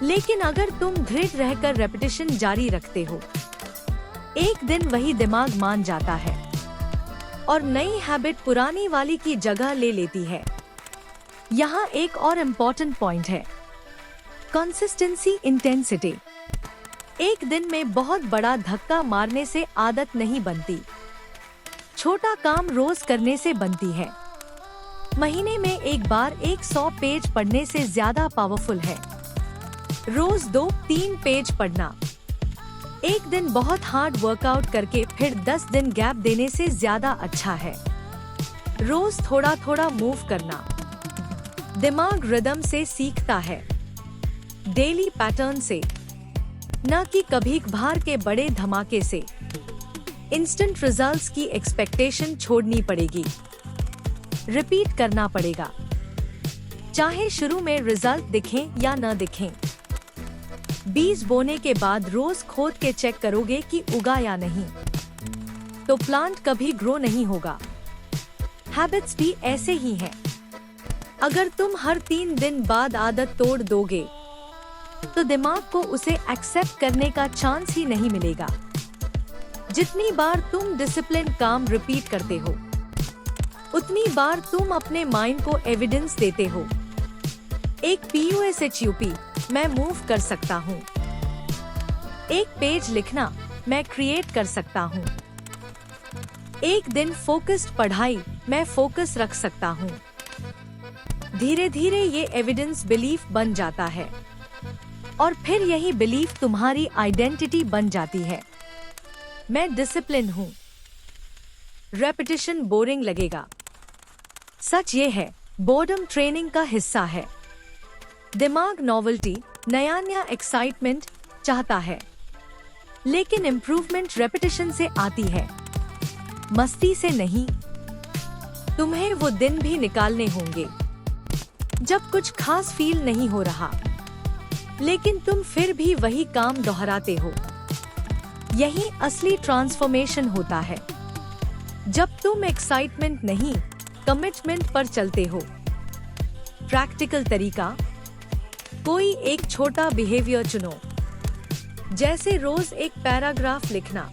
लेकिन अगर तुम दृढ़ रहकर रेपिटेशन जारी रखते हो, एक दिन वही दिमाग मान जाता है और नई हैबिट पुरानी वाली की जगह ले लेती है। यहाँ एक और इम्पोर्टेंट पॉइंट है, कंसिस्टेंसी इंटेंसिटी। एक दिन में बहुत बड़ा धक्का मारने से आदत नहीं बनती, छोटा काम रोज करने से बनती है। महीने में एक बार 100 पेज पढ़ने से ज्यादा पावरफुल है रोज 2-3 पेज पढ़ना। एक दिन बहुत हार्ड वर्कआउट करके फिर 10 दिन गैप देने से ज्यादा अच्छा है। रोज थोड़ा थोड़ा मूव करना। दिमाग रिदम से सीखता है, डेली पैटर्न से, न कि कभी कभार के बड़े धमाके से। इंस्टेंट रिजल्ट्स की एक्सपेक्टेशन छोड़नी पड़ेगी, रिपीट करना पड़ेगा, चाहे शुरू में रिजल्ट दिखें या न दिखें। बीज बोने के बाद रोज खोद के चेक करोगे कि उगा या नहीं, तो प्लांट कभी ग्रो नहीं होगा। हैबिट्स भी ऐसे ही हैं। अगर तुम हर 3 दिन बाद आदत तोड़ दोगे, तो दिमाग को उसे एक्सेप्ट करने का चांस ही नहीं मिलेगा। जितनी बार तुम डिसिप्लिन काम रिपीट करते हो, उतनी बार तुम अपने माइंड को एविडेंस देते हो। एक PUSHUP, मैं मूव कर सकता हूँ। एक पेज लिखना, मैं क्रिएट कर सकता हूँ। एक दिन फोकस्ड पढ़ाई, मैं फोकस रख सकता हूँ। धीरे धीरे ये एविडेंस बिलीफ बन जाता है और फिर यही बिलीफ तुम्हारी आइडेंटिटी बन जाती है। मैं डिसिप्लिन हूँ। रेपिटेशन बोरिंग लगेगा, सच ये है, बोर्डम ट्रेनिंग का हिस्सा है। दिमाग नॉवेल्टी, नया एक्साइटमेंट चाहता है, लेकिन इम्प्रूवमेंट रेपिटेशन से आती है, मस्ती से नहीं। तुम्हें वो दिन भी निकालने होंगे जब कुछ खास फील नहीं हो रहा, लेकिन तुम फिर भी वही काम दोहराते हो। यही असली ट्रांसफॉर्मेशन होता है, जब तुम एक्साइटमेंट नहीं, कमिटमेंट पर चलते हो। प्रैक्टिकल तरीका, कोई एक छोटा बिहेवियर चुनो, जैसे रोज एक पैराग्राफ लिखना,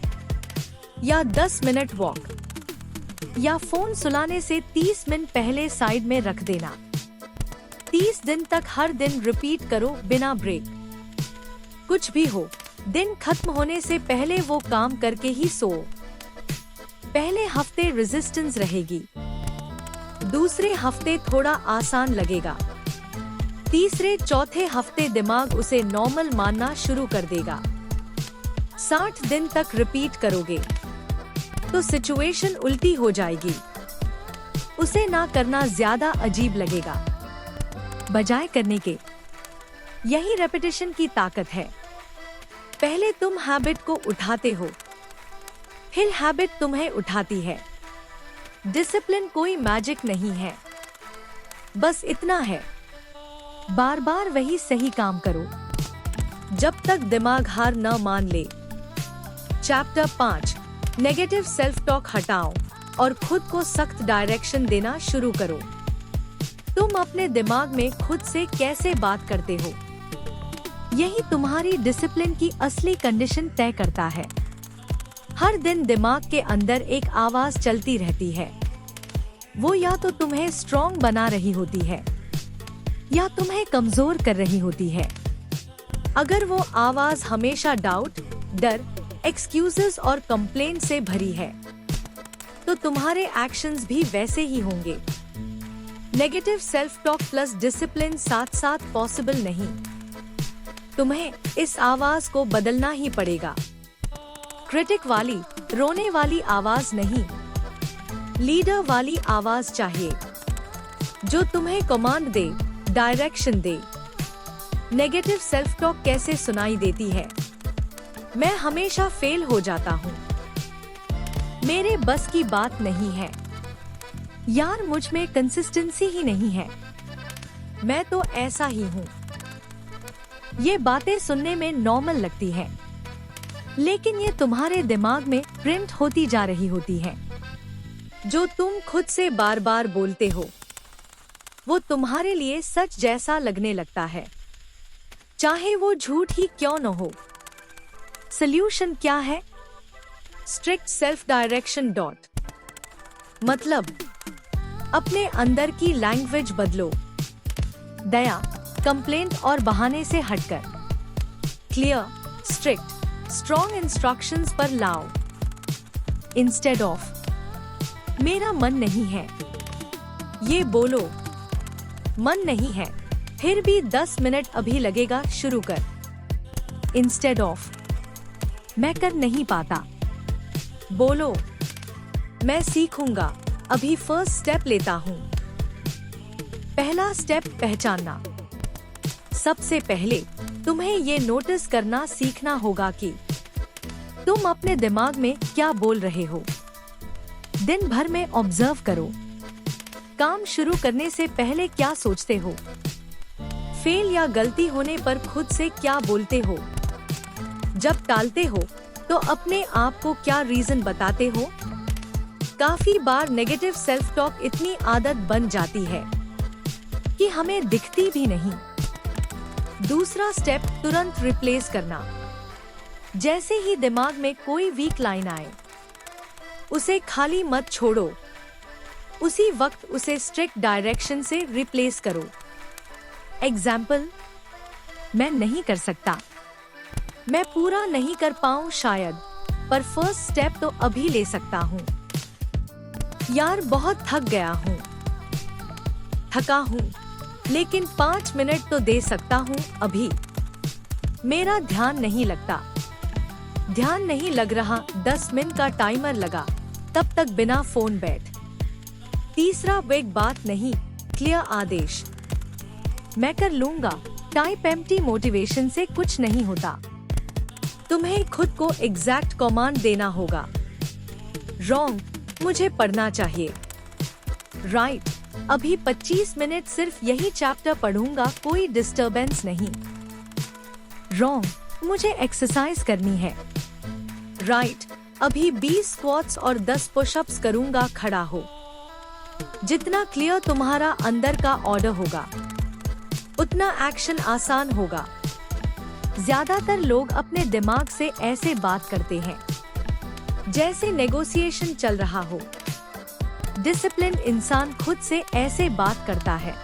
या 10 मिनट वॉक, या फोन सुलाने से 30 मिनट पहले साइड में रख देना। 30 दिन तक हर दिन रिपीट करो बिना ब्रेक। कुछ भी हो, दिन खत्म होने से पहले वो काम करके ही सो। पहले हफ्ते रेजिस्टेंस रहेगी, दूसरे हफ्ते थोड़ा आसान लगेगा, तीसरे चौथे हफ्ते दिमाग उसे नॉर्मल मानना शुरू कर देगा। 60 दिन तक रिपीट करोगे तो सिचुएशन उल्टी हो जाएगी। उसे ना करना ज्यादा अजीब लगेगा बजाय करने के। यही रेपिटेशन की ताकत है। पहले तुम हैबिट को उठाते हो, फिर हैबिट तुम्हें उठाती है। डिसिप्लिन कोई मैजिक नहीं है, बस इतना है, बार बार वही सही काम करो जब तक दिमाग हार न मान ले। चैप्टर 5, नेगेटिव सेल्फ टॉक हटाओ और खुद को सख्त डायरेक्शन देना शुरू करो। तुम अपने दिमाग में खुद से कैसे बात करते हो, यही तुम्हारी डिसिप्लिन की असली कंडीशन तय करता है। हर दिन दिमाग के अंदर एक आवाज चलती रहती है। वो या तो तुम्हें स्ट्रॉन्ग बना रही होती है या तुम्हें कमजोर कर रही होती है। अगर वो आवाज हमेशा डाउट, डर, एक्सक्यूजेस और कंप्लेंट से भरी है, तो तुम्हारे एक्शंस भी वैसे ही होंगे। Negative self talk plus discipline साथ साथ पॉसिबल नहीं। तुम्हें इस आवाज को बदलना ही पड़ेगा। क्रिटिक वाली, रोने वाली आवाज नहीं, लीडर वाली आवाज चाहिए जो तुम्हें कमांड दे, डायरेक्शन दे। नेगेटिव सेल्फ टॉक कैसे सुनाई देती है? मैं हमेशा फेल हो जाता हूँ, मेरे बस की बात नहीं है, यार मुझ में कंसिस्टेंसी ही नहीं है, मैं तो ऐसा ही हूँ। ये बातें सुनने में नॉर्मल लगती हैं, लेकिन ये तुम्हारे दिमाग में प्रिंट होती जा रही होती हैं। जो तुम खुद से बार बार बोलते हो वो तुम्हारे लिए सच जैसा लगने लगता है, चाहे वो झूठ ही क्यों न हो। सॉल्यूशन क्या है? स्ट्रिक्ट सेल्फ डायरेक्शन डॉट मतलब अपने अंदर की लैंग्वेज बदलो। दया, कंप्लेंट और बहाने से हटकर क्लियर, स्ट्रिक्ट, स्ट्रॉन्ग इंस्ट्रक्शंस पर लाओ। इंस्टेड ऑफ मेरा मन नहीं है, ये बोलो मन नहीं है, फिर भी 10 मिनट अभी लगेगा, शुरू कर। इंस्टेड ऑफ मैं कर नहीं पाता, बोलो मैं सीखूंगा, अभी फर्स्ट स्टेप लेता हूँ। पहला स्टेप पहचानना। सबसे पहले तुम्हें ये नोटिस करना सीखना होगा कि तुम अपने दिमाग में क्या बोल रहे हो। दिन भर में ऑब्जर्व करो, काम शुरू करने से पहले क्या सोचते हो, फेल या गलती होने पर खुद से क्या बोलते हो, जब टालते हो तो अपने आप को क्या रीजन बताते हो। काफी बार नेगेटिव सेल्फ टॉक इतनी आदत बन जाती है कि हमें दिखती भी नहीं। दूसरा स्टेप तुरंत रिप्लेस करना। जैसे ही दिमाग में कोई वीक लाइन आए उसे खाली मत छोड़ो, उसी वक्त उसे स्ट्रिक्ट डायरेक्शन से रिप्लेस करो। एग्जाम्पल, मैं नहीं कर सकता, मैं पूरा नहीं कर पाऊं शायद, पर फर्स्ट स्टेप तो अभी ले सकता हूँ। यार बहुत थक गया हूँ, थका हूँ, लेकिन 5 मिनट तो दे सकता हूँ अभी, मेरा ध्यान नहीं लगता। ध्यान नहीं लग रहा, 10 मिनट का टाइमर लगा, तब तक बिना फोन बैठ। तीसरा वेग बात नहीं, क्लियर आदेश। मैं कर लूंगा टाइप एम्प्टी मोटिवेशन से कुछ नहीं होता। तुम्हें खुद को एग्जैक्ट कमांड देना होगा। रॉन्ग, मुझे पढ़ना चाहिए। राइट, अभी 25 मिनट सिर्फ यही चैप्टर पढ़ूंगा, कोई डिस्टरबेंस नहीं। रॉन्ग, मुझे एक्सरसाइज करनी है। राइट, अभी 20 स्क्वाट्स और 10 पुशअप्स करूंगा, खड़ा हो। जितना क्लियर तुम्हारा अंदर का ऑर्डर होगा उतना एक्शन आसान होगा। ज्यादातर लोग अपने दिमाग से ऐसे बात करते हैं जैसे नेगोशिएशन चल रहा हो। डिसिप्लिन इंसान खुद से ऐसे बात करता है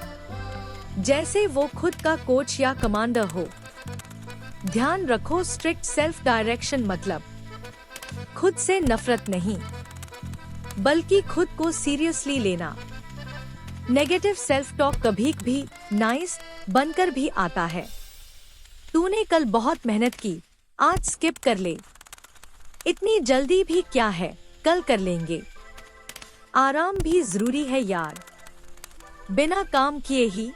जैसे वो खुद का कोच या कमांडर हो। ध्यान रखो, स्ट्रिक्ट सेल्फ डायरेक्शन मतलब खुद से नफरत नहीं, बल्कि खुद को सीरियसली लेना। नेगेटिव सेल्फ टॉक कभी भी नाइस बनकर भी आता है। तूने कल बहुत मेहनत की, आज स्किप कर ले। इतनी जल्दी भी क्या है, कल कर लेंगे। आराम भी जरूरी है यार, बिना काम किए ही।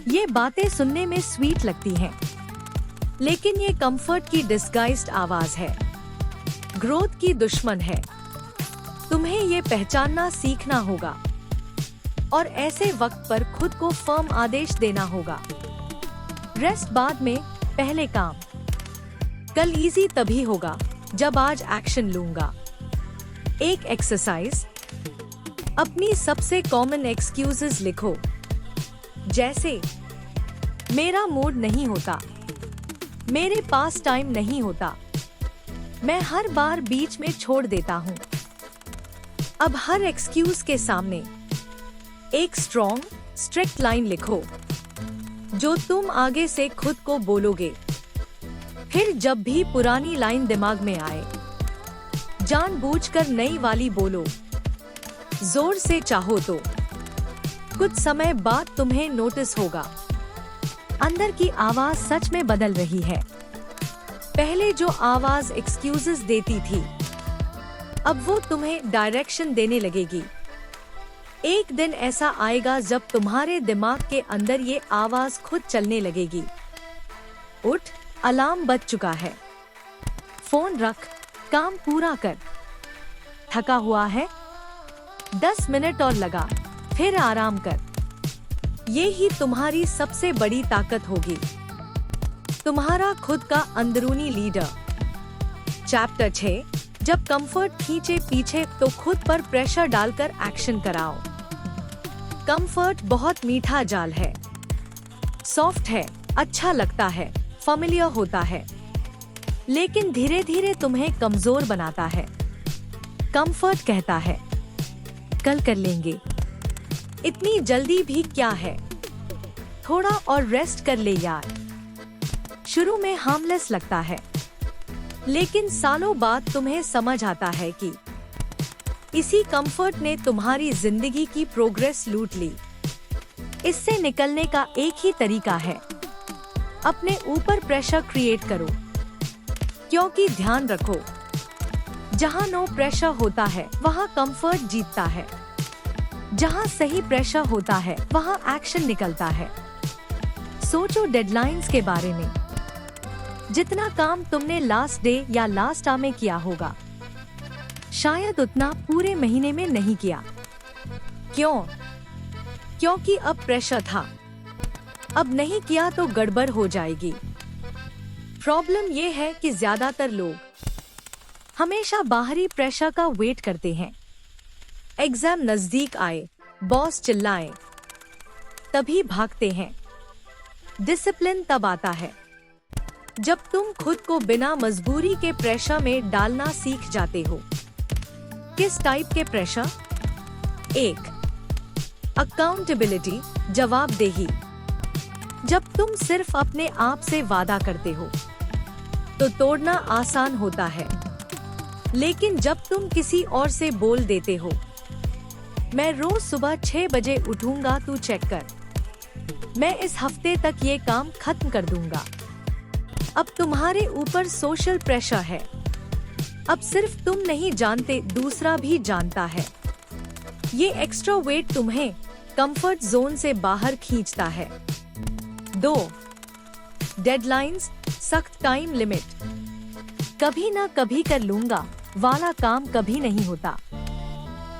ये बातें सुनने में स्वीट लगती हैं, लेकिन ये कंफर्ट की डिस्गाइज्ड आवाज है, ग्रोथ की दुश्मन है। तुम्हें ये पहचानना सीखना होगा और ऐसे वक्त पर खुद को फर्म आदेश देना होगा। रेस्ट बाद में, पहले काम। कल इजी तभी होगा जब आज एक्शन लूंगा। एक एक्सरसाइज, अपनी सबसे कॉमन एक्सक्यूजेस लिखो, जैसे मेरा मूड नहीं होता, मेरे पास टाइम नहीं होता, मैं हर बार बीच में छोड़ देता हूँ। अब हर एक्सक्यूज के सामने एक स्ट्रॉन्ग, स्ट्रिक्ट लाइन लिखो जो तुम आगे से खुद को बोलोगे। फिर जब भी पुरानी लाइन दिमाग में आए, जानबूझकर नई वाली बोलो। जोर से चाहो तो कुछ समय बाद तुम्हें नोटिस होगा अंदर की आवाज सच में बदल रही है। पहले जो आवाज एक्सक्यूजेस देती थी, अब वो तुम्हें डायरेक्शन देने लगेगी। एक दिन ऐसा आएगा जब तुम्हारे दिमाग के अंदर ये आवाज खुद चलने लगेगी। उठ, अलार्म बज चुका है, फोन रख, काम पूरा कर। थका हुआ है, 10 मिनट और लगा, फिर आराम कर। ये ही तुम्हारी सबसे बड़ी ताकत होगी, तुम्हारा खुद का अंदरूनी लीडर। चैप्टर 6, जब कंफर्ट खींचे पीछे तो खुद पर प्रेशर डालकर एक्शन कराओ। कंफर्ट बहुत मीठा जाल है, सॉफ्ट है, अच्छा लगता है, familiar होता है, लेकिन धीरे धीरे तुम्हें कमजोर बनाता है। कंफर्ट कहता है, कल कर लेंगे, इतनी जल्दी भी क्या है, थोड़ा और रेस्ट कर ले यार। शुरू में हार्मलेस लगता है, लेकिन सालों बाद तुम्हें समझ आता है कि इसी कंफर्ट ने तुम्हारी जिंदगी की प्रोग्रेस लूट ली। इससे निकलने का एक ही तरीका है, अपने ऊपर प्रेशर क्रिएट करो। क्योंकि ध्यान रखो, जहाँ नो प्रेशर होता है वहाँ कंफर्ट जीतता है। जहाँ सही प्रेशर होता है वहाँ एक्शन निकलता है। सोचो डेडलाइंस के बारे में। जितना काम तुमने लास्ट डे या लास्ट आवर में किया होगा, शायद उतना पूरे महीने में नहीं किया। क्यों? क्योंकि अब प्रेशर था। अब नहीं किया तो गड़बड़ हो जाएगी। प्रॉब्लम ये है कि ज्यादातर लोग हमेशा बाहरी प्रेशर का वेट करते हैं। एग्जाम नजदीक आए, बॉस चिल्लाए, तभी भागते हैं। डिसिप्लिन तब आता है जब तुम खुद को बिना मजबूरी के प्रेशर में डालना सीख जाते हो। किस टाइप के प्रेशर? 1. अकाउंटेबिलिटी, जवाबदेही। जब तुम सिर्फ अपने आप से वादा करते हो तो तोड़ना आसान होता है, लेकिन जब तुम किसी और से बोल देते हो, मैं रोज सुबह 6 बजे उठूंगा, तू चेक कर, मैं इस हफ्ते तक ये काम खत्म कर दूंगा। अब तुम्हारे ऊपर सोशल प्रेशर है। अब सिर्फ तुम नहीं जानते, दूसरा भी जानता है। ये एक्स्ट्रा वेट तुम्हें कंफर्ट जोन से बाहर खींचता है। 2. डेडलाइंस, सख्त टाइम लिमिट। कभी ना कभी कर लूंगा वाला काम कभी नहीं होता।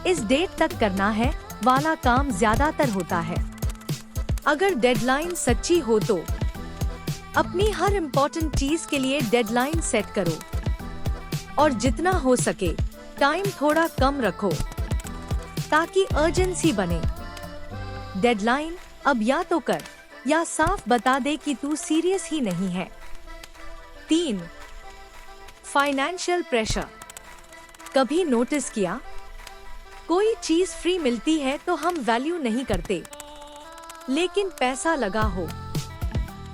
इस डेट तक करना है वाला काम ज्यादातर होता है। अगर डेडलाइन सच्ची हो तो अपनी हर इम्पोर्टेंट चीज के लिए डेडलाइन सेट करो, और जितना हो सके टाइम थोड़ा कम रखो ताकि अर्जेंसी बने। डेडलाइन अब या तो कर या साफ बता दे कि तू सीरियस ही नहीं है। 3. Financial pressure. कभी नोटिस किया, कोई चीज फ्री मिलती है तो हम वैल्यू नहीं करते, लेकिन पैसा लगा हो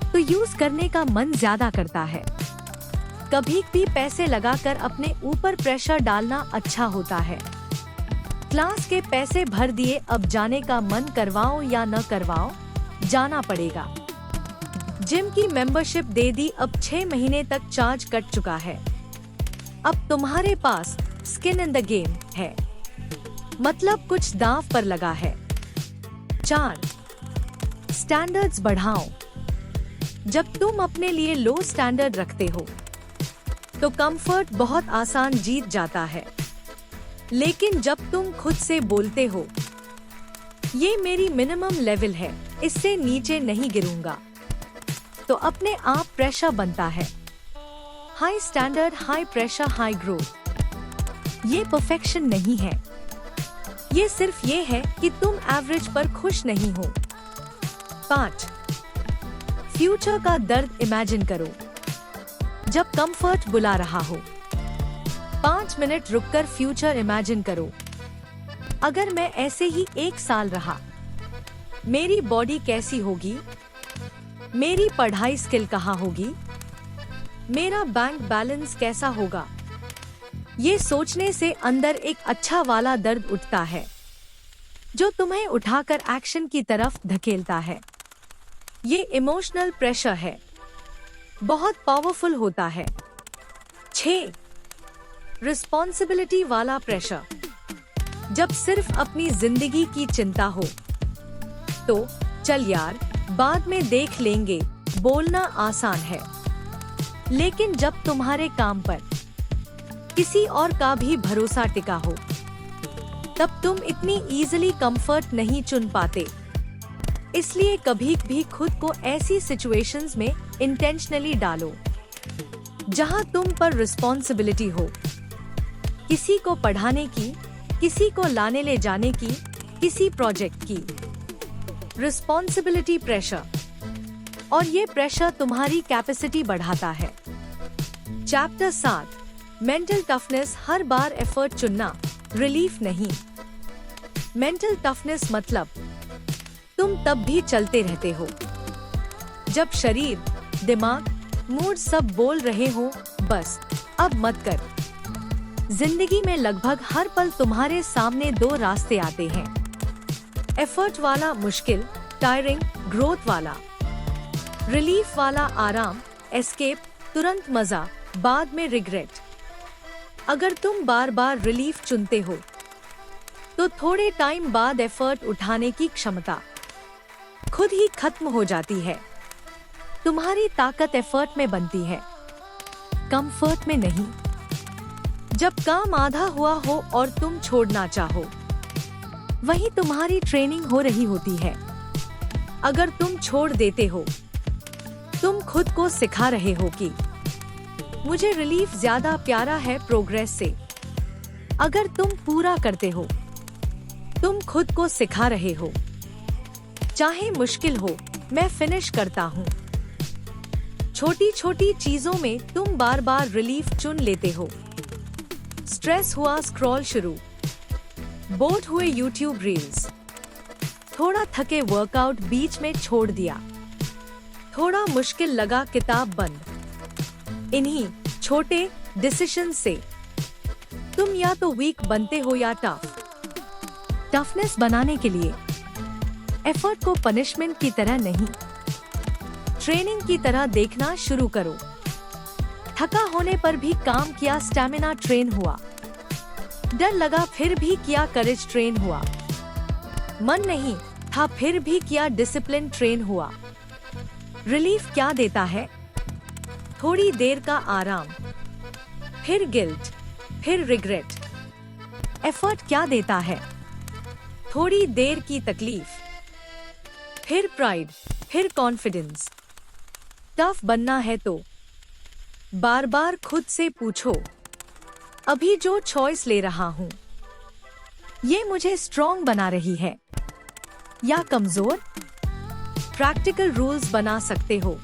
तो यूज करने का मन ज्यादा करता है। कभी भी पैसे लगाकर अपने ऊपर प्रेशर डालना अच्छा होता है। क्लास के पैसे भर दिए, अब जाने का मन करवाओ या न करवाओ, जाना पड़ेगा। जिम की मेंबरशिप दे दी, अब 6 महीने तक चार्ज कट चुका है। अब तुम्हारे पास स्किन इन द गेम है, मतलब कुछ दांव पर लगा है। 4. स्टैंडर्ड्स बढ़ाओ। जब तुम अपने लिए लो स्टैंडर्ड रखते हो तो कंफर्ट बहुत आसान जीत जाता है, लेकिन जब तुम खुद से बोलते हो, ये मेरी मिनिमम लेवल है, इससे नीचे नहीं गिरूंगा, तो अपने आप प्रेशर बनता है। High standard, high pressure, high growth. ये परफेक्शन नहीं है, ये सिर्फ ये है कि तुम एवरेज पर खुश नहीं हो। 5. फ्यूचर का दर्द इमेजिन करो। जब कंफर्ट बुला रहा हो, 5 मिनट रुककर फ्यूचर इमेजिन करो। अगर मैं ऐसे ही 1 साल रहा, मेरी बॉडी कैसी होगी, मेरी पढ़ाई स्किल कहाँ होगी, मेरा बैंक बैलेंस कैसा होगा। ये सोचने से अंदर एक अच्छा वाला दर्द उठता है, जो तुम्हें उठाकर एक्शन की तरफ धकेलता है। ये इमोशनल प्रेशर है, बहुत पावरफुल होता है। 6. रिस्पॉन्सिबिलिटी वाला प्रेशर। जब सिर्फ अपनी जिंदगी की चिंता हो तो चल यार बाद में देख लेंगे बोलना आसान है, लेकिन जब तुम्हारे काम पर किसी और का भी भरोसा टिका हो तब तुम इतनी इजीली कंफर्ट नहीं चुन पाते। इसलिए कभी भी खुद को ऐसी सिचुएशंस में इंटेंशनली डालो जहां तुम पर रिस्पॉन्सिबिलिटी हो, किसी को पढ़ाने की, किसी को लाने ले जाने की, किसी प्रोजेक्ट की। रिस्पॉन्सिबिलिटी प्रेशर, और ये प्रेशर तुम्हारी कैपेसिटी बढ़ाता है। Chapter 7 mental toughness. हर बार एफर्ट चुनना रिलीफ नहीं। मेंटल टफनेस मतलब तुम तब भी चलते रहते हो जब शरीर, दिमाग, मूड सब बोल रहे हो बस अब मत कर। जिंदगी में लगभग हर पल तुम्हारे सामने 2 रास्ते आते हैं, एफर्ट वाला मुश्किल, टायरिंग, ग्रोथ वाला। रिलीफ वाला आराम, एस्केप, तुरंत मजा, बाद में रिग्रेट। अगर तुम बार बार रिलीफ चुनते हो तो थोड़े टाइम बाद एफर्ट उठाने की क्षमता खुद ही खत्म हो जाती है। तुम्हारी ताकत एफर्ट में बनती है, कंफर्ट में नहीं। जब काम आधा हुआ हो और तुम छोड़ना चाहो, वही तुम्हारी ट्रेनिंग हो रही होती है। अगर तुम छोड़ देते हो, तुम खुद को सिखा रहे हो कि मुझे रिलीफ ज्यादा प्यारा है प्रोग्रेस से। अगर तुम पूरा करते हो, तुम खुद को सिखा रहे हो चाहे मुश्किल हो मैं फिनिश करता हूँ। छोटी छोटी चीजों में तुम बार बार रिलीफ चुन लेते हो। स्ट्रेस हुआ स्क्रॉल शुरू, बोर हुए यूट्यूब रील्स, थोड़ा थके वर्कआउट बीच में छोड़ दिया, थोड़ा मुश्किल लगा किताब बंद। इन्हीं छोटे डिसीजन से तुम या तो वीक बनते हो या टफनेस बनाने के लिए एफर्ट को पनिशमेंट की तरह नहीं, ट्रेनिंग की तरह देखना शुरू करो। थका होने पर भी काम किया, स्टैमिना ट्रेन हुआ। डर लगा फिर भी किया, करेज ट्रेन हुआ। मन नहीं था फिर भी किया, डिसिप्लिन ट्रेन हुआ। रिलीफ क्या देता है? थोड़ी देर का आराम, फिर गिल्ट, फिर रिग्रेट। एफर्ट क्या देता है? थोड़ी देर की तकलीफ, फिर प्राइड, फिर कॉन्फिडेंस। टफ बनना है तो बार बार खुद से पूछो, अभी जो चॉइस ले रहा हूँ ये मुझे स्ट्रॉन्ग बना रही है या कमजोर? प्रैक्टिकल रूल्स बना सकते हो।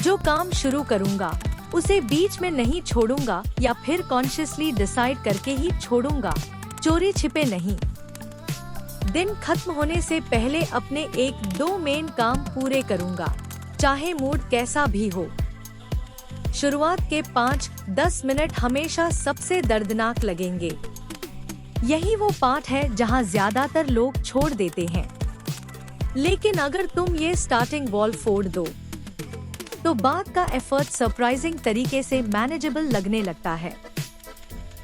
जो काम शुरू करूंगा उसे बीच में नहीं छोड़ूंगा या फिर कॉन्शियसली डिसाइड करके ही छोड़ूंगा, चोरी छिपे नहीं। दिन खत्म होने से पहले अपने 1-2 मेन काम पूरे करूंगा, चाहे मूड कैसा भी हो। शुरुआत के 5-10 मिनट हमेशा सबसे दर्दनाक लगेंगे। यही वो पार्ट है जहां ज्यादातर लोग छोड़ देते हैं। लेकिन अगर तुम ये स्टार्टिंग वॉल फोड़ दो तो बाद का एफर्ट सरप्राइजिंग तरीके से मैनेजेबल लगने लगता है।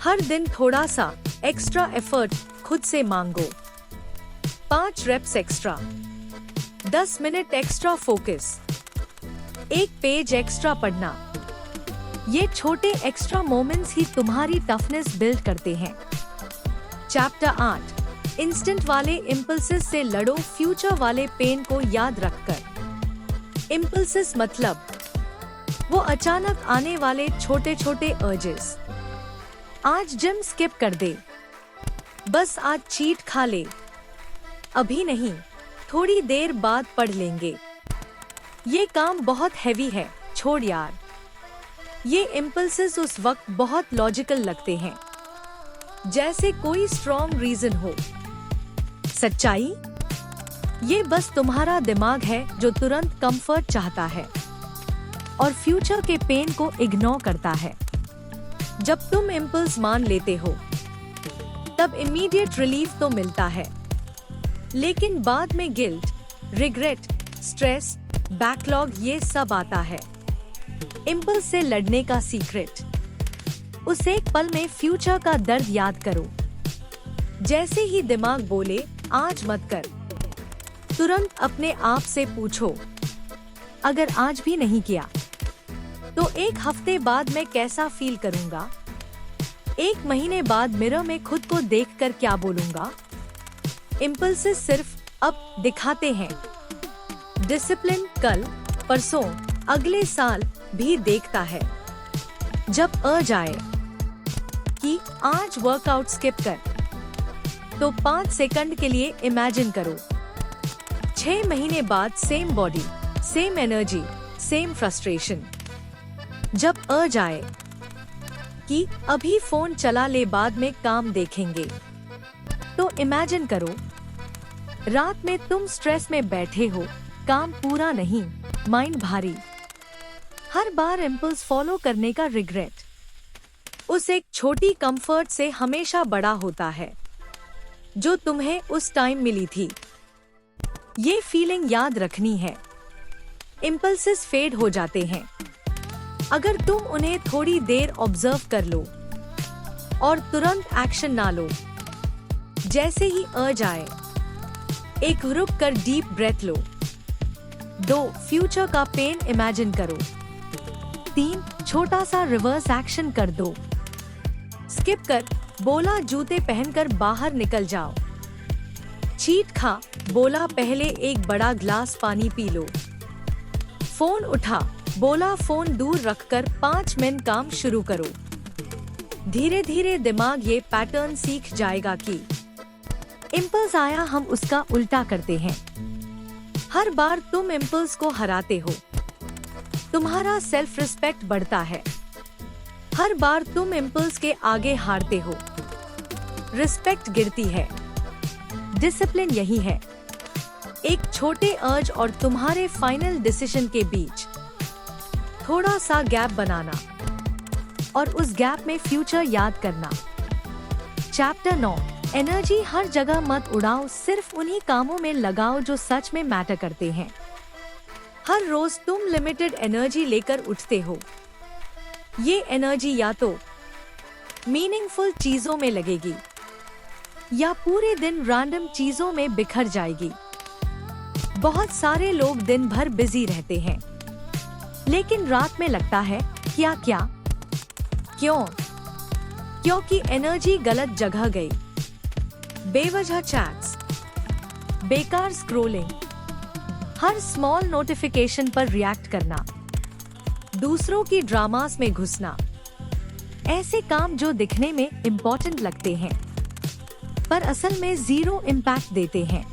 हर दिन थोड़ा सा एक्स्ट्रा एफर्ट खुद से मांगो। 5 reps extra, 10 minute extra focus, 1 page extra पढ़ना। ये छोटे एक्स्ट्रा मोमेंट्स ही तुम्हारी टफनेस बिल्ड करते हैं। चैप्टर 8 इंस्टेंट वाले इम्पल्सेस से लड़ो, फ्यूचर वाले पेन को याद रखकर। इम्पल्सेस मतलब वो अचानक आने वाले छोटे छोटे अर्जेस। आज जिम स्किप कर दे, बस आज चीट खा ले, अभी नहीं थोड़ी देर बाद पढ़ लेंगे, ये काम बहुत हैवी है, छोड़ यार। ये इम्पल्सेस उस वक्त बहुत लॉजिकल लगते हैं, जैसे कोई स्ट्रॉन्ग रीजन हो। सच्चाई? ये बस तुम्हारा दिमाग है जो तुरंत कंफर्ट चाहता है और फ्यूचर के पेन को इग्नोर करता है। जब तुम इम्पल्स मान लेते हो तब इमीडिएट रिलीफ तो मिलता है, लेकिन बाद में गिल्ट, रिग्रेट, स्ट्रेस, बैकलॉग ये सब आता है। इम्पल्स से लड़ने का सीक्रेट, उस एक पल में फ्यूचर का दर्द याद करो। जैसे ही दिमाग बोले आज मत कर, तुरंत अपने आप से पूछो, अगर आज भी नहीं किया तो एक हफ्ते बाद मैं कैसा फील करूंगा? एक महीने बाद मिरर में खुद को देखकर क्या बोलूंगा? इम्पल्सेस सिर्फ अब दिखाते हैं, डिसिप्लिन कल, परसों, अगले साल भी देखता है। जब अर्ज आए कि आज वर्कआउट स्किप कर, तो 5 सेकंड के लिए इमेजिन करो 6 महीने बाद same body, same energy, same frustration. जब अर्ज आए कि अभी फोन चला ले बाद में काम देखेंगे, तो इमेजिन करो रात में तुम स्ट्रेस में बैठे हो, काम पूरा नहीं, माइंड भारी। हर बार इम्पल्स फॉलो करने का रिग्रेट उस एक छोटी कंफर्ट से हमेशा बड़ा होता है जो तुम्हें उस टाइम मिली थी। ये फीलिंग याद रखनी है। इम्पल्सेस फेड हो जाते हैं अगर तुम उन्हें थोड़ी देर ऑब्जर्व कर लो और तुरंत एक्शन ना लो। जैसे ही अर्ज आए, एक रुक कर डीप ब्रेथ लो। 2 फ्यूचर का पेन इमेजिन करो। 3 छोटा सा रिवर्स एक्शन कर दो। स्किप कर बोला जूते पहनकर बाहर निकल जाओ। चीट खा बोला पहले एक बड़ा ग्लास पानी पी लो। फोन उठा बोला फोन दूर रखकर 5 मिनट काम शुरू करो। धीरे धीरे दिमाग ये पैटर्न सीख जाएगा कि इम्पल्स आया हम उसका उल्टा करते हैं। हर बार तुम इम्पल्स को हराते हो, तुम्हारा सेल्फ रिस्पेक्ट बढ़ता है। हर बार तुम इम्पल्स के आगे हारते हो, रिस्पेक्ट गिरती है। डिसिप्लिन यही है, एक छोटे अर्ज और तुम्हारे फाइनल डिसीजन के बीच थोड़ा सा गैप बनाना और उस गैप में फ्यूचर याद करना। चैप्टर 9, एनर्जी हर जगह मत उड़ाओ, सिर्फ उन्हीं कामों में लगाओ जो सच में मैटर करते हैं। हर रोज तुम लिमिटेड एनर्जी लेकर उठते हो। ये एनर्जी या तो मीनिंगफुल चीजों में लगेगी या पूरे दिन रैंडम चीजों में बिखर जाएगी। बहुत सारे लोग दिन भर बिजी रहते हैं, लेकिन रात में लगता है क्या क्या? क्यों? क्योंकि एनर्जी गलत जगह गई। बेवजह चैट्स, बेकार स्क्रोलिंग, हर स्मॉल नोटिफिकेशन पर रिएक्ट करना, दूसरों की ड्रामास में घुसना, ऐसे काम जो दिखने में इम्पोर्टेंट लगते हैं पर असल में 0 इम्पैक्ट देते हैं।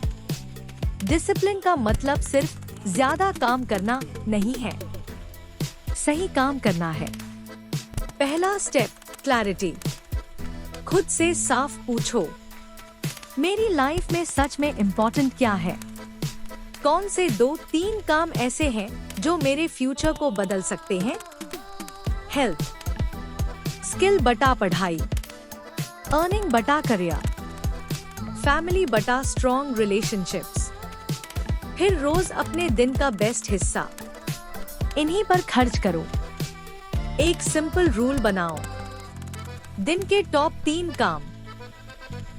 डिसिप्लिन का मतलब सिर्फ ज्यादा काम करना नहीं है, सही काम करना है। पहला स्टेप, क्लैरिटी। खुद से साफ पूछो, मेरी लाइफ में सच में इम्पोर्टेंट क्या है? कौन से 2-3 काम ऐसे हैं जो मेरे फ्यूचर को बदल सकते हैं? हेल्थ, स्किल बटा पढ़ाई, अर्निंग बटा करियर, फैमिली बटा स्ट्रॉन्ग रिलेशनशिप्स। फिर रोज अपने दिन का बेस्ट हिस्सा इन्हीं पर खर्च करो। एक सिंपल रूल बनाओ, दिन के टॉप 3 काम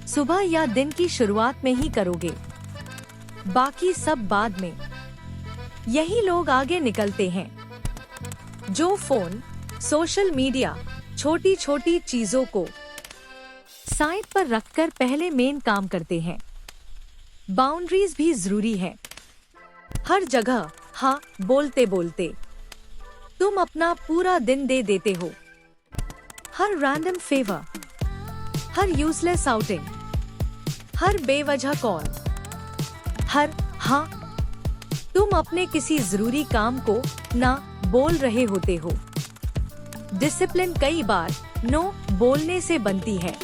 सुबह या दिन की शुरुआत में ही करोगे, बाकी सब बाद में। यही लोग आगे निकलते हैं जो फोन, सोशल मीडिया, छोटी छोटी चीजों को साइड पर रखकर पहले मेन काम करते हैं। बाउंड्रीज भी जरूरी है। हर जगह हाँ बोलते बोलते तुम अपना पूरा दिन दे देते हो। हर रैंडम फेवर, हर यूजलेस आउटिंग, हर बेवजह कॉल, हर हाँ तुम अपने किसी जरूरी काम को ना बोल रहे होते हो। डिसिप्लिन कई बार नो बोलने से बनती है,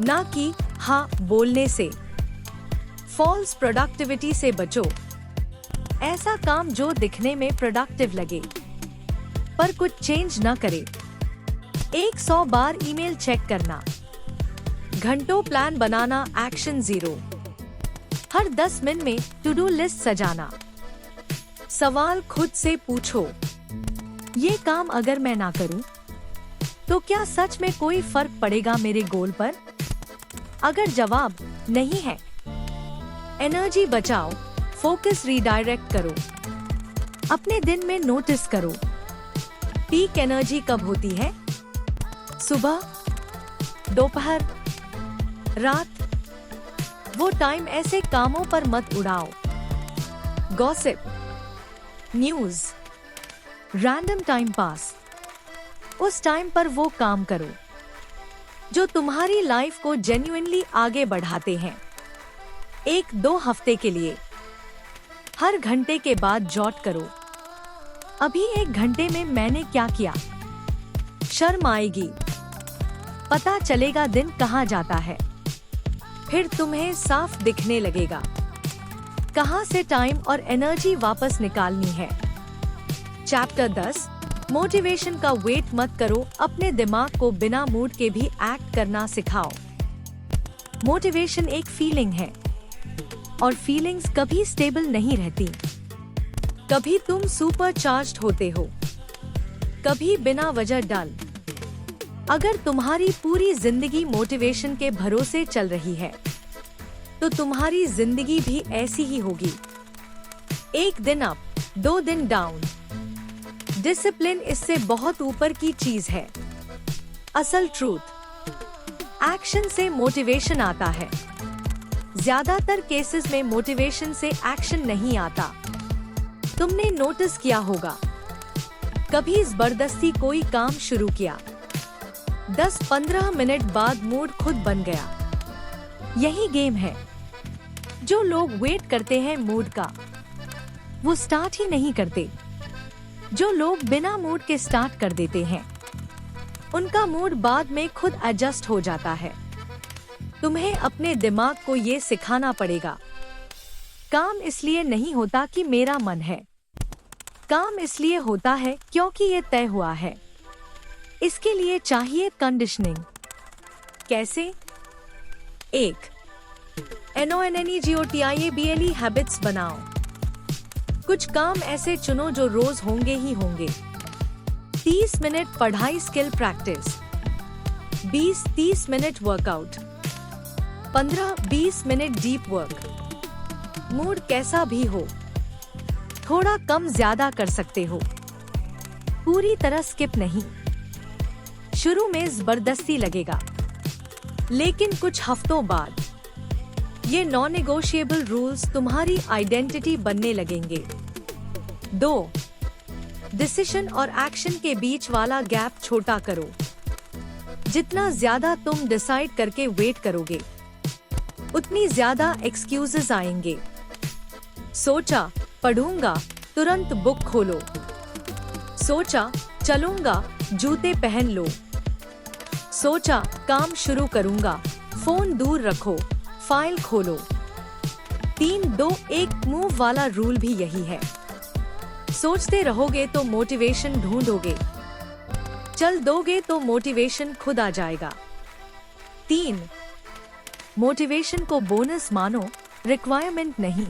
ना कि हाँ बोलने से। फॉल्स प्रोडक्टिविटी से बचो। ऐसा काम जो दिखने में प्रोडक्टिव लगे पर कुछ चेंज ना करे। 100 बार ईमेल चेक करना, घंटों प्लान बनाना, एक्शन 0। हर 10 मिनट में टू डू लिस्ट सजाना। सवाल खुद से पूछो, ये काम अगर मैं ना करूं, तो क्या सच में कोई फर्क पड़ेगा मेरे गोल पर? अगर जवाब नहीं है, एनर्जी बचाओ, फोकस रीडायरेक्ट करो। अपने दिन में नोटिस करो, पीक एनर्जी कब होती है? सुबह, दोपहर, रात? वो टाइम ऐसे कामों पर मत उड़ाओ। Gossip, news, random time pass, उस टाइम पर वो काम करो जो तुम्हारी लाइफ को जेन्युइनली आगे बढ़ाते हैं। 1-2 हफ्ते के लिए हर घंटे के बाद जॉट करो, अभी 1 घंटे में मैंने क्या किया। शर्म आएगी, पता चलेगा दिन कहाँ जाता है। फिर तुम्हें साफ दिखने लगेगा कहाँ से टाइम और एनर्जी वापस निकालनी है। चैप्टर 10, मोटिवेशन का वेट मत करो, अपने दिमाग को बिना मूड के भी एक्ट करना सिखाओ। मोटिवेशन एक फीलिंग है और फीलिंग्स कभी स्टेबल नहीं रहती। कभी तुम सुपर चार्ज्ड होते हो, कभी बिना वजह डल। अगर तुम्हारी पूरी जिंदगी मोटिवेशन के भरोसे चल रही है, तो तुम्हारी जिंदगी भी ऐसी ही होगी। 1 दिन अप, 2 दिन डाउन। डिसिप्लिन इससे बहुत ऊपर की चीज है। असल ट्रूथ, एक्शन से मोटिवेशन आता है। ज्यादातर केसेस में मोटिवेशन से एक्शन नहीं आता। तुमने नोटिस किया होगा, कभी जबरदस्ती कोई काम शुरू किया, 10-15 मिनट बाद मूड खुद बन गया। यही गेम है। जो लोग वेट करते हैं मूड का, वो स्टार्ट ही नहीं करते। जो लोग बिना मूड के स्टार्ट कर देते हैं, उनका मूड बाद में खुद एडजस्ट हो जाता है। तुम्हें अपने दिमाग को ये सिखाना पड़ेगा, काम इसलिए नहीं होता कि मेरा मन है, काम इसलिए होता है क्योंकि ये तय हुआ है। इसके लिए चाहिए कंडीशनिंग। कैसे? 1. NONNEGOTIABLE हैबिट्स बनाओ। कुछ काम ऐसे चुनो जो रोज होंगे ही होंगे। 30 मिनट पढ़ाई skill practice, 20-30 minute workout, 15-20 minute deep work. Mood कैसा भी हो, थोड़ा कम ज्यादा कर सकते हो, पूरी तरह स्किप नहीं। शुरू में जबरदस्ती लगेगा, लेकिन कुछ हफ्तों बाद ये नॉन नेगोशिएबल रूल्स तुम्हारी आइडेंटिटी बनने लगेंगे। 2. डिसीजन और एक्शन के बीच वाला गैप छोटा करो। जितना ज्यादा तुम डिसाइड करके वेट करोगे, उतनी ज्यादा एक्सक्यूजेस आएंगे। सोचा पढ़ूंगा, तुरंत बुक खोलो। सोचा चलूंगा, जूते पहन लो। सोचा काम शुरू करूंगा, फोन दूर रखो, फाइल खोलो। 3-2-1 मूव वाला रूल भी यही है। सोचते रहोगे तो मोटिवेशन ढूंढोगे, चल दोगे तो मोटिवेशन खुद आ जाएगा। 3. मोटिवेशन को बोनस मानो, रिक्वायरमेंट नहीं।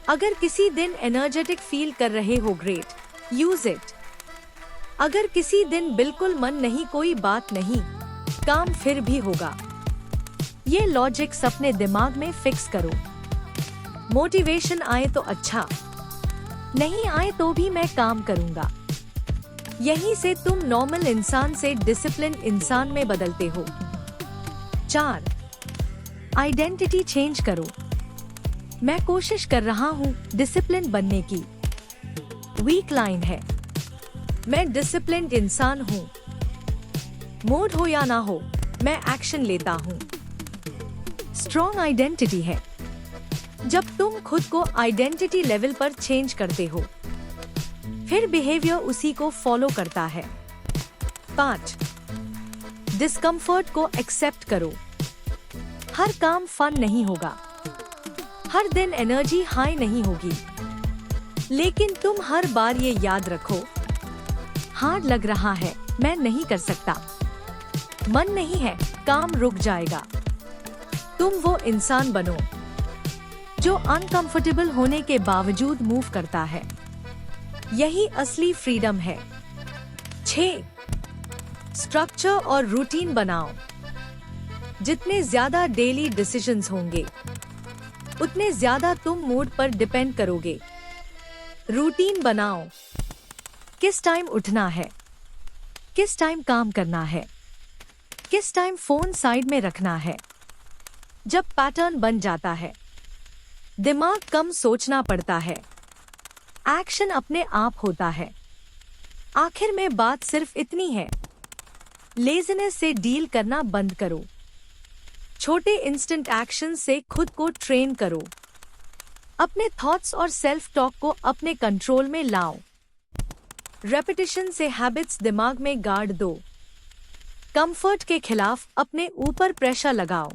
अगर किसी दिन एनर्जेटिक फील कर रहे हो, ग्रेट, यूज इट। अगर किसी दिन बिल्कुल मन नहीं, कोई बात नहीं, काम फिर भी होगा। ये लॉजिक्स अपने दिमाग में फिक्स करो। मोटिवेशन आए तो अच्छा, नहीं आए तो भी मैं काम करूंगा। यहीं से तुम नॉर्मल इंसान से डिसिप्लिन इंसान में बदलते हो। 4. आइडेंटिटी चेंज करो। मैं कोशिश कर रहा हूँ डिसिप्लिन बनने की। वीक लाइन है, मैं डिसिप्लिन्ड इंसान हूँ। मूड हो या ना हो, मैं एक्शन लेता हूँ। स्ट्रॉन्ग आइडेंटिटी है जब तुम खुद को आइडेंटिटी लेवल पर चेंज करते हो, फिर बिहेवियर उसी को फॉलो करता है। 5. डिस्कम्फर्ट को एक्सेप्ट करो। हर काम फन नहीं होगा, हर दिन एनर्जी हाई नहीं होगी, लेकिन तुम हर बार ये याद रखो, हार्ड लग रहा है, मैं नहीं कर सकता, मन नहीं है, काम रुक जाएगा। तुम वो इंसान बनो जो अनकंफर्टेबल होने के बावजूद मूव करता है। यही असली फ्रीडम है। 6. स्ट्रक्चर और रूटीन बनाओ। जितने ज्यादा डेली डिसीजंस होंगे उतने ज्यादा तुम मूड पर डिपेंड करोगे। रूटीन बनाओ। किस टाइम उठना है, किस टाइम काम करना है, किस टाइम फोन साइड में रखना है। जब पैटर्न बन जाता है, दिमाग कम सोचना पड़ता है, एक्शन अपने आप होता है। आखिर में बात सिर्फ इतनी है, लेजीनेस से डील करना बंद करो। छोटे इंस्टेंट एक्शन से खुद को ट्रेन करो। अपने थॉट्स और सेल्फ टॉक को अपने कंट्रोल में लाओ। रेपिटेशन से हैबिट्स दिमाग में गाड़ दो। कंफर्ट के खिलाफ अपने ऊपर प्रेशर लगाओ।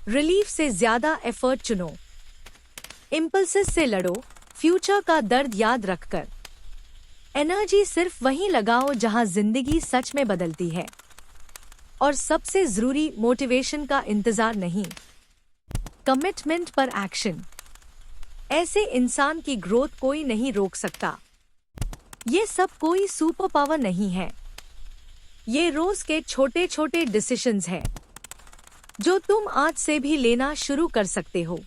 रिलीफ से ज्यादा एफर्ट चुनो। इम्पल्सिस से लड़ो, फ्यूचर का दर्द याद रखकर। एनर्जी सिर्फ वहीं लगाओ जहां जिंदगी सच में बदलती है। और सबसे जरूरी, मोटिवेशन का इंतजार नहीं, कमिटमेंट पर एक्शन। ऐसे इंसान की ग्रोथ कोई नहीं रोक सकता। ये सब कोई सुपर पावर नहीं है। ये रोज के छोटे छोटे डिसीजंस हैं जो तुम आज से भी लेना शुरू कर सकते हो।